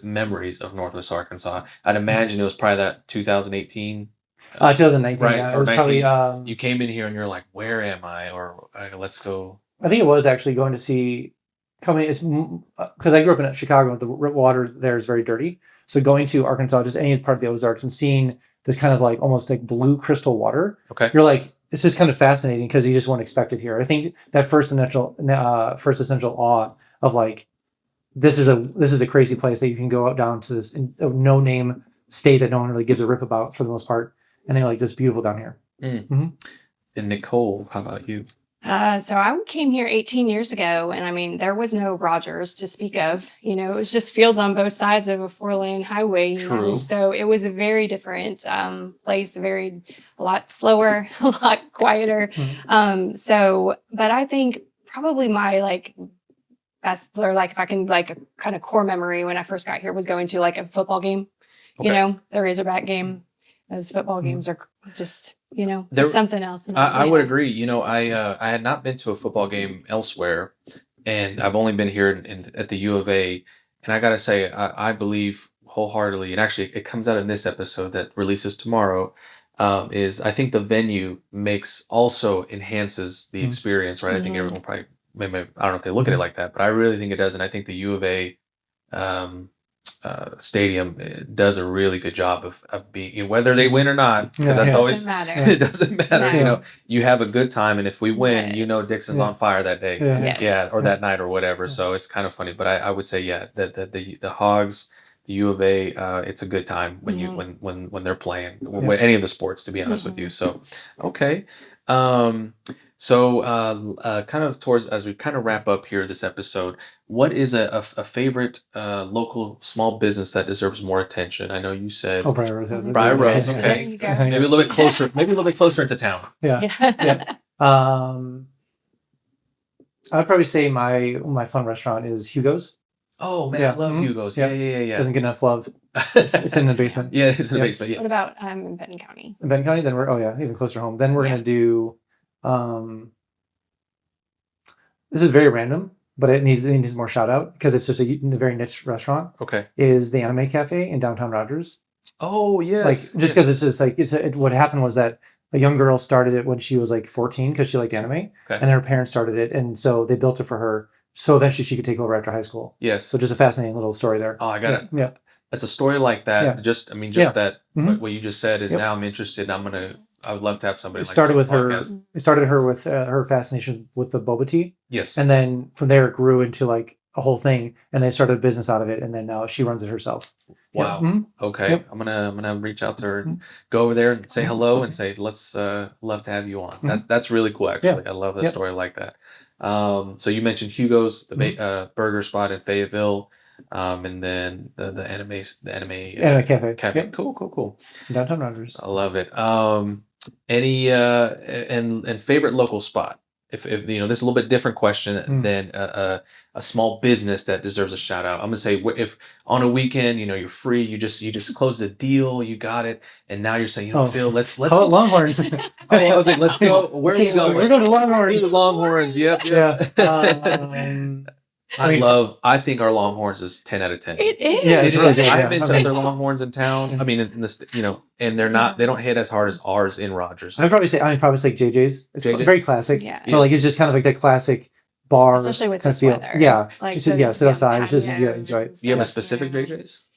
[SPEAKER 1] memories of Northwest Arkansas? I'd imagine it was probably that 2018.
[SPEAKER 2] 2019.
[SPEAKER 1] Right,
[SPEAKER 2] yeah.
[SPEAKER 1] or
[SPEAKER 2] It was
[SPEAKER 1] 19.
[SPEAKER 2] probably,
[SPEAKER 1] you came in here and you're like, where am I? Or let's go.
[SPEAKER 2] I think it was actually going to see because I grew up in Chicago and the water there is very dirty. So going to Arkansas, just any part of the Ozarks, and seeing this kind of like almost like blue crystal water, you're like, it's just kind of fascinating because you just won't expect it here. I think that first essential awe of like, this is a crazy place that you can go out down to this no name state that no one really gives a rip about for the most part, and then like this beautiful down here.
[SPEAKER 1] And Nicole, how about you?
[SPEAKER 3] So I came here 18 years ago, and I mean, there was no Rogers to speak of. It was just fields on both sides of a 4-lane highway.
[SPEAKER 1] True.
[SPEAKER 3] So it was a very different place, a lot slower, a lot quieter. But I think probably my like best, or like if I can like a kind of core memory when I first got here was going to like a football game. The Razorback game. Those football games are just, it's something else.
[SPEAKER 1] I would agree. I had not been to a football game elsewhere, and I've only been here at the U of A. And I got to say, I believe wholeheartedly, and actually it comes out in this episode that releases tomorrow, is I think the venue enhances the experience, right? I think everyone maybe, I don't know if they look at it like that, but I really think it does. And I think the U of A, stadium does a really good job of being, whether they win or not, because that's always
[SPEAKER 3] matter.
[SPEAKER 1] it doesn't matter.
[SPEAKER 3] No.
[SPEAKER 1] You have a good time, and if we win, Dixon's on fire that day, or that night or whatever. So it's kind of funny, but I would say the Hogs, the U of A, it's a good time when you when they're playing any of the sports, to be honest with you. So okay. So, kind of towards as we kind of wrap up here this episode, what is a favorite local small business that deserves more attention? I know you said
[SPEAKER 2] Briar Rose.
[SPEAKER 1] Briar Rose.
[SPEAKER 3] There
[SPEAKER 1] Okay,
[SPEAKER 3] you go.
[SPEAKER 1] maybe a little bit closer. Maybe a little bit closer into town.
[SPEAKER 2] Yeah. I'd probably say my fun restaurant is Hugo's.
[SPEAKER 1] Oh man, I love Hugo's. Yeah.
[SPEAKER 2] Doesn't get enough love. It's in the basement.
[SPEAKER 1] Yeah, it's in the basement. Yeah.
[SPEAKER 3] What about in Benton County?
[SPEAKER 2] In Benton County, then we're even closer home. Then we're gonna do. This is very random, but it needs more shout out because it's just a very niche restaurant.
[SPEAKER 1] Okay.
[SPEAKER 2] Is the Anime Cafe in downtown Rogers?
[SPEAKER 1] Oh yes.
[SPEAKER 2] Like just because it's just like what happened was that a young girl started it when she was like 14 because she liked anime, and her parents started it, and so they built it for her. So eventually she could take over after high school.
[SPEAKER 1] Yes.
[SPEAKER 2] So just a fascinating little story there.
[SPEAKER 1] Oh, I got it.
[SPEAKER 2] Yeah.
[SPEAKER 1] It's a story like that.
[SPEAKER 2] Yeah.
[SPEAKER 1] That what you just said is now I'm interested. I would love to have somebody.
[SPEAKER 2] It started with her. It started her with her fascination with the boba tea.
[SPEAKER 1] Yes.
[SPEAKER 2] And then from there it grew into like a whole thing, and they started a business out of it, and then now she runs it herself.
[SPEAKER 1] Wow.
[SPEAKER 2] Yeah.
[SPEAKER 1] Okay. Yep. I'm gonna reach out to her and go over there and say hello and say let's love to have you on. That's really cool actually. I love a story like that. So you mentioned Hugo's, the burger spot in Fayetteville, and then the anime
[SPEAKER 2] cafe.
[SPEAKER 1] Yep. Cool.
[SPEAKER 2] Downtown Rogers.
[SPEAKER 1] I love it. Any and favorite local spot? If this is a little bit different question than a small business that deserves a shout out. I'm gonna say if on a weekend you're free, you just closed a deal, you got it, and now you're saying Phil, let's
[SPEAKER 2] call it Longhorns.
[SPEAKER 1] I was like, let's go. Where are we going?
[SPEAKER 2] We're going to Longhorns.
[SPEAKER 1] Longhorns. Yep.
[SPEAKER 2] Yeah.
[SPEAKER 1] I think our Longhorns is 10 out of 10.
[SPEAKER 3] It is.
[SPEAKER 2] Yeah, it's really good.
[SPEAKER 1] I've been to other Longhorns in town. I mean, in this, and they don't hit as hard as ours in Rogers.
[SPEAKER 2] I'd probably say JJ's. It's very classic.
[SPEAKER 3] Yeah.
[SPEAKER 2] But like it's just kind of like that classic bar,
[SPEAKER 3] especially with
[SPEAKER 2] kind
[SPEAKER 3] this weather.
[SPEAKER 2] Yeah,
[SPEAKER 3] like
[SPEAKER 2] just sit outside. It's just enjoy it.
[SPEAKER 1] Do you have a specific JJ's?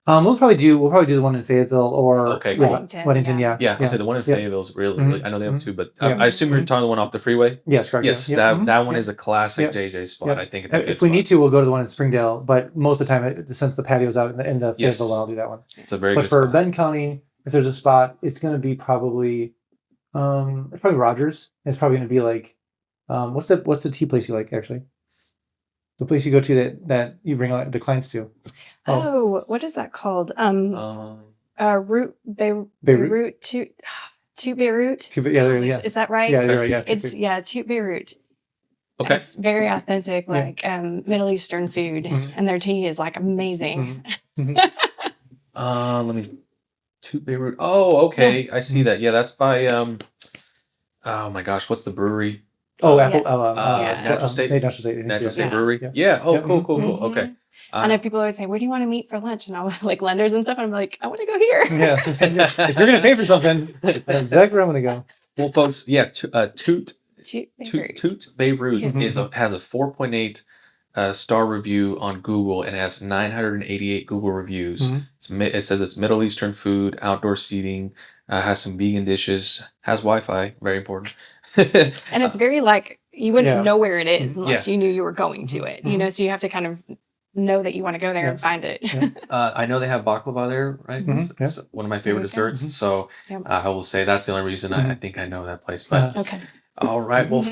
[SPEAKER 2] We'll probably do the one in Fayetteville or
[SPEAKER 3] Weddington.
[SPEAKER 2] Yeah.
[SPEAKER 1] I said the one in Fayetteville is really. I know they have two, but I assume you're talking the one off the freeway.
[SPEAKER 2] Yes, correct.
[SPEAKER 1] Yes, that one is a classic JJ spot. I think it's a good
[SPEAKER 2] if we need to, we'll go to the one in Springdale. But most of the time, since the patio's out in the Fayetteville, I'll do that one.
[SPEAKER 1] It's a very.
[SPEAKER 2] But
[SPEAKER 1] good
[SPEAKER 2] for
[SPEAKER 1] spot.
[SPEAKER 2] Benton County, if there's a spot, it's going to be probably, it's probably Rogers. It's probably going to be like, what's the tea place you like actually? The place you go to that you bring the clients to.
[SPEAKER 3] Oh, what is that called? Beirut to Beirut. Is that right?
[SPEAKER 2] Yeah, you're right. Yeah,
[SPEAKER 3] it's to Beirut.
[SPEAKER 1] Okay.
[SPEAKER 3] It's very authentic, like Middle Eastern food, and their tea is like amazing.
[SPEAKER 1] Let me to Beirut. Oh, okay. I see that. Yeah, that's by oh my gosh, what's the brewery?
[SPEAKER 2] Natural State.
[SPEAKER 1] Natural State Brewery. Yeah. Oh, cool. Okay.
[SPEAKER 3] I know people always say, "Where do you want to meet for lunch?" And I was like lenders and stuff. And I'm like, I want to go here.
[SPEAKER 2] Yeah. If you're gonna pay for something, that's exactly where I'm gonna go.
[SPEAKER 1] Well, folks, Toot Beirut
[SPEAKER 3] Mm-hmm.
[SPEAKER 1] has a 4.8 star review on Google and has 988 Google reviews. It says it's Middle Eastern food, outdoor seating, has some vegan dishes, has Wi-Fi, very important.
[SPEAKER 3] And it's very like you wouldn't know where it is unless you knew you were going to it. So you have to kind of know that you want to go there and find it.
[SPEAKER 1] I know they have baklava there, right? It's one of my favorite desserts. So I will say that's the only reason I think I know that place. But
[SPEAKER 3] okay.
[SPEAKER 1] All right. Well,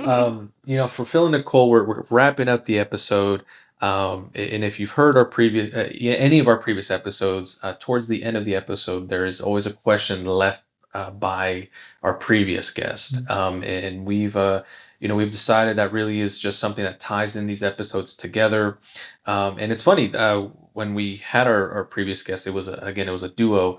[SPEAKER 1] for Phil and Nicole, we're wrapping up the episode. And if you've heard any of our previous episodes, towards the end of the episode, there is always a question left by our previous guest. And we've decided that really is just something that ties in these episodes together. And it's funny, when we had our previous guest, it was a duo,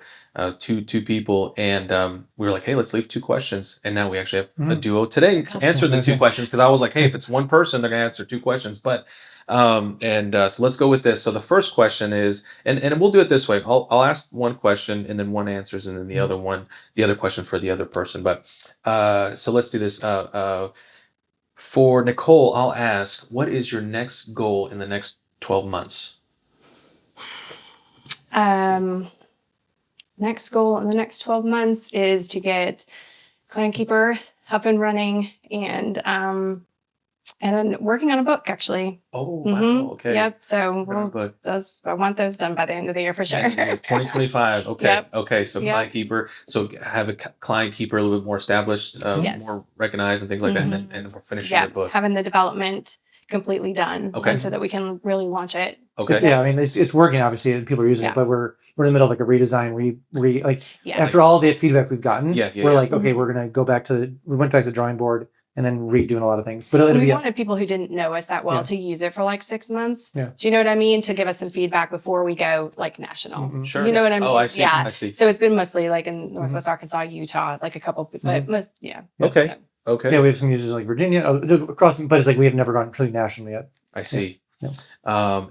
[SPEAKER 1] two people, and we were like, hey, let's leave 2 questions. And now we actually have a duo today to answer the 2 questions, because I was like, hey, if it's one person, they're gonna answer 2 questions. But so let's go with this. So the first question is, and we'll do it this way. I'll ask one question and then one answers, and then the other question for the other person. But so let's do this. For Nicole, I'll ask, what is your next goal in the next 12 months?
[SPEAKER 3] Next goal in the next 12 months is to get Client Keeper up and running, and then working on a book, actually.
[SPEAKER 1] Oh, wow. Okay.
[SPEAKER 3] Yep. So I want those done by the end of the year for sure.
[SPEAKER 1] 2025. Okay.
[SPEAKER 3] Yep.
[SPEAKER 1] Okay. So
[SPEAKER 3] Yep.
[SPEAKER 1] Client Keeper. So have a Client Keeper a little bit more established,
[SPEAKER 3] Yes.
[SPEAKER 1] more recognized and things like that. And then we're finishing
[SPEAKER 3] Yeah,
[SPEAKER 1] the book.
[SPEAKER 3] having the development completely done.
[SPEAKER 1] Okay.
[SPEAKER 3] And so that we can really launch it.
[SPEAKER 1] Okay.
[SPEAKER 2] I mean, it's working, obviously, and people are using it, but we're in the middle of like a redesign, after all the feedback we've gotten, we're like, okay, we're going to go back to, we went back to the drawing board and then redoing a lot of things. But
[SPEAKER 3] we wanted people who didn't know us that well to use it for like 6 months.
[SPEAKER 2] Yeah.
[SPEAKER 3] Do you know what I mean? To give us some feedback before we go like national.
[SPEAKER 1] Sure.
[SPEAKER 3] You know what I mean?
[SPEAKER 1] Oh, I see.
[SPEAKER 3] Yeah.
[SPEAKER 1] I see.
[SPEAKER 3] So it's been mostly like in Northwest Arkansas, Utah, like a couple, but most,
[SPEAKER 1] Okay.
[SPEAKER 3] So.
[SPEAKER 1] Okay.
[SPEAKER 2] Yeah, we have some users like Virginia across, but it's like we have never gone truly national yet.
[SPEAKER 1] I see.
[SPEAKER 2] Yeah.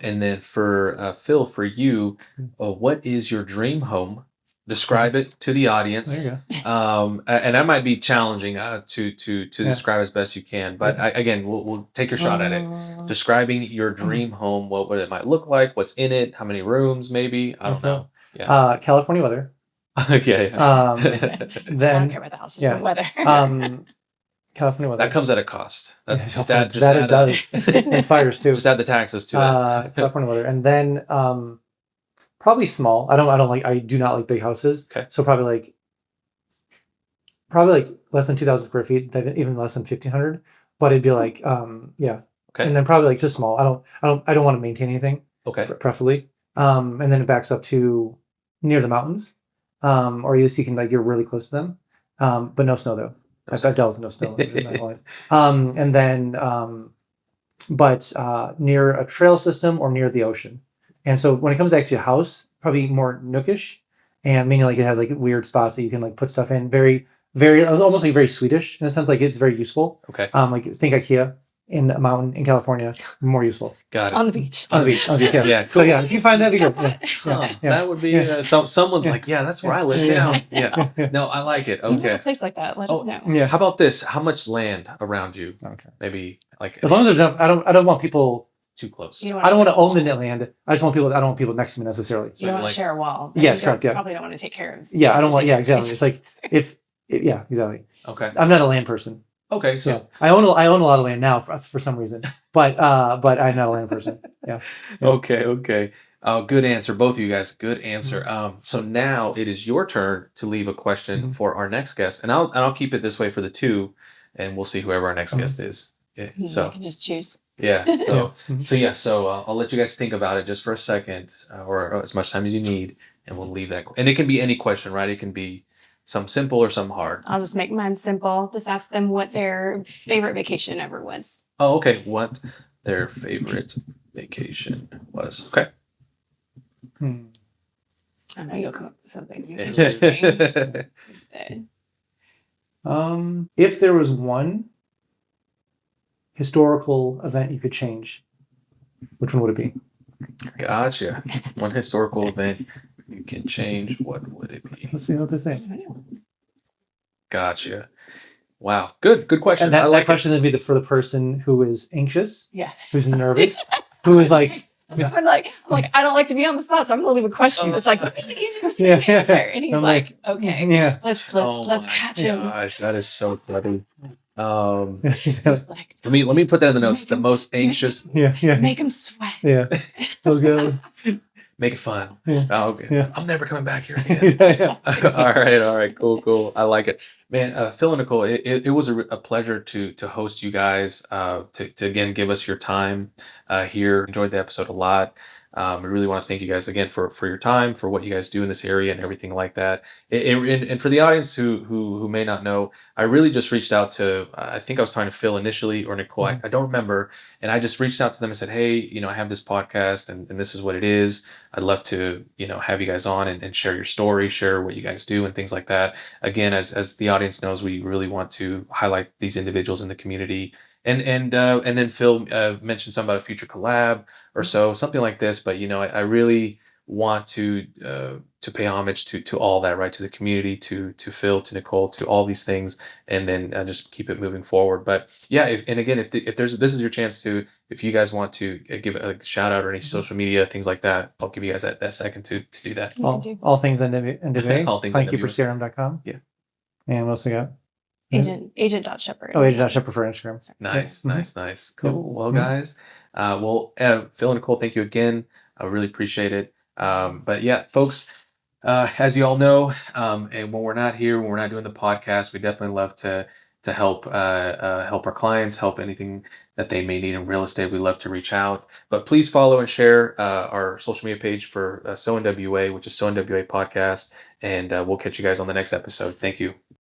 [SPEAKER 1] And then for Phil, for you, what is your dream home? Describe it to the audience.
[SPEAKER 2] There you go.
[SPEAKER 1] And that might be challenging to describe as best you can. But again, we'll take your shot at it. Describing your dream home, what it might look like, what's in it, how many rooms, maybe. I don't know. Yeah.
[SPEAKER 2] California weather.
[SPEAKER 1] Okay.
[SPEAKER 2] Then
[SPEAKER 3] I don't care about the house, just the weather.
[SPEAKER 2] California weather.
[SPEAKER 1] That comes at a cost.
[SPEAKER 2] It does. And fires too.
[SPEAKER 1] Just add the taxes to it.
[SPEAKER 2] California weather, and then probably small. I do not like big houses.
[SPEAKER 1] Okay.
[SPEAKER 2] So probably like less than 2,000 square feet. Even less than 1,500. But it'd be like Okay. And then probably like just small. I don't want to maintain anything.
[SPEAKER 1] Okay.
[SPEAKER 2] Preferably. And then it backs up to near the mountains, or at least you can you're really close to them. But no snow though. I've dealt with no snow in my whole life. And then, but near a trail system or near the ocean. And so when it comes to actually a house, probably more nookish, and meaning like it has like weird spots that you can like put stuff in. Very, very, almost like very Swedish in a sense. Like it's very useful.
[SPEAKER 1] Okay.
[SPEAKER 2] Like think IKEA in a mountain in California, more useful.
[SPEAKER 1] Got it.
[SPEAKER 3] On the beach.
[SPEAKER 2] Yeah.
[SPEAKER 1] Yeah.
[SPEAKER 2] So yeah, if you find that, be good.
[SPEAKER 1] That would be someone's like, that's where I live now. Yeah. No, I like it. Okay.
[SPEAKER 3] A place like that. Let us know.
[SPEAKER 2] Yeah.
[SPEAKER 1] How about this? How much land around you?
[SPEAKER 2] Okay.
[SPEAKER 1] Maybe like
[SPEAKER 2] as long as there's enough. I don't want people
[SPEAKER 1] too close.
[SPEAKER 2] I don't want to own the net land. I don't want people next to me necessarily.
[SPEAKER 3] You don't want to share a wall.
[SPEAKER 2] Yes, correct. Yeah.
[SPEAKER 3] Probably don't want to take care of.
[SPEAKER 2] Yeah, I don't want. Yeah, exactly. It's like exactly.
[SPEAKER 1] Okay.
[SPEAKER 2] I'm not a land person.
[SPEAKER 1] Okay, so
[SPEAKER 2] I own a lot of land now for some reason, but I'm not a land person. Yeah.
[SPEAKER 1] Okay. Good answer, both of you guys. Good answer. So now it is your turn to leave a question for our next guest, and I'll keep it this way for the two, and we'll see whoever our next guest is. Yeah, so
[SPEAKER 3] you can just choose.
[SPEAKER 1] Yeah. So I'll let you guys think about it just for a second, or as much time as you need, and we'll leave that. And it can be any question, right? It can be some simple or some hard.
[SPEAKER 3] I'll just make mine simple. Just ask them what their favorite vacation ever was.
[SPEAKER 1] Oh, okay. What their favorite vacation was. Okay.
[SPEAKER 3] I know you'll come up with something interesting.
[SPEAKER 2] If there was one historical event you could change, which one would it be?
[SPEAKER 1] Gotcha. One historical event you can change. What would it be?
[SPEAKER 2] Let's see what they say.
[SPEAKER 1] Gotcha. Wow. Good question.
[SPEAKER 2] And that question would be for the person who is anxious, who's nervous, who is like,
[SPEAKER 3] I'm like, I don't like to be on the spot, so I'm gonna leave a question that's like really easy to answer. And he's like, okay, let's catch him.
[SPEAKER 1] Gosh, that is so funny.
[SPEAKER 2] like,
[SPEAKER 1] let me put that in the notes. The most anxious.
[SPEAKER 3] Make him sweat.
[SPEAKER 2] We'll go.
[SPEAKER 1] Make it fun.
[SPEAKER 2] Yeah.
[SPEAKER 1] Oh, okay.
[SPEAKER 2] Yeah.
[SPEAKER 1] I'm never coming back here again. All right. Cool. I like it. Man, Phil and Nicole, it was a pleasure to host you guys, to again give us your time here. Enjoyed the episode a lot. I really want to thank you guys again for your time, for what you guys do in this area and everything like that. And for the audience who may not know, I really just reached out to, I think I was talking to Phil initially or Nicole, I don't remember. And I just reached out to them and said, hey, I have this podcast and this is what it is. I'd love to, have you guys on and share your story, share what you guys do and things like that. Again, as the audience knows, we really want to highlight these individuals in the community. And then Phil mentioned something about a future collab or something like this. But I really want to pay homage to all that, right? To the community, to Phil, to Nicole, to all these things, and then just keep it moving forward. But yeah, and again, if there's this is your chance to, if you guys want to give a shout out or any social media things like that, I'll give you guys that second to do that.
[SPEAKER 2] All things NWA.
[SPEAKER 1] All things
[SPEAKER 2] Client
[SPEAKER 1] NWA.
[SPEAKER 2] Keeper CRM.com.
[SPEAKER 1] Yeah.
[SPEAKER 2] And what else we got?
[SPEAKER 3] Agent.Shepard.
[SPEAKER 2] Oh, Agent.Shepard for Instagram.
[SPEAKER 1] Nice,
[SPEAKER 2] So,
[SPEAKER 1] nice. Cool. Well,
[SPEAKER 2] Mhm.
[SPEAKER 1] guys, Phil and Nicole, thank you again. I really appreciate it. But yeah, folks, as you all know, and when we're not here, when we're not doing the podcast, we definitely love to help help our clients, help anything that they may need in real estate. We love to reach out. But please follow and share our social media page for SO NWA, which is SO NWA podcast, and we'll catch you guys on the next episode. Thank you.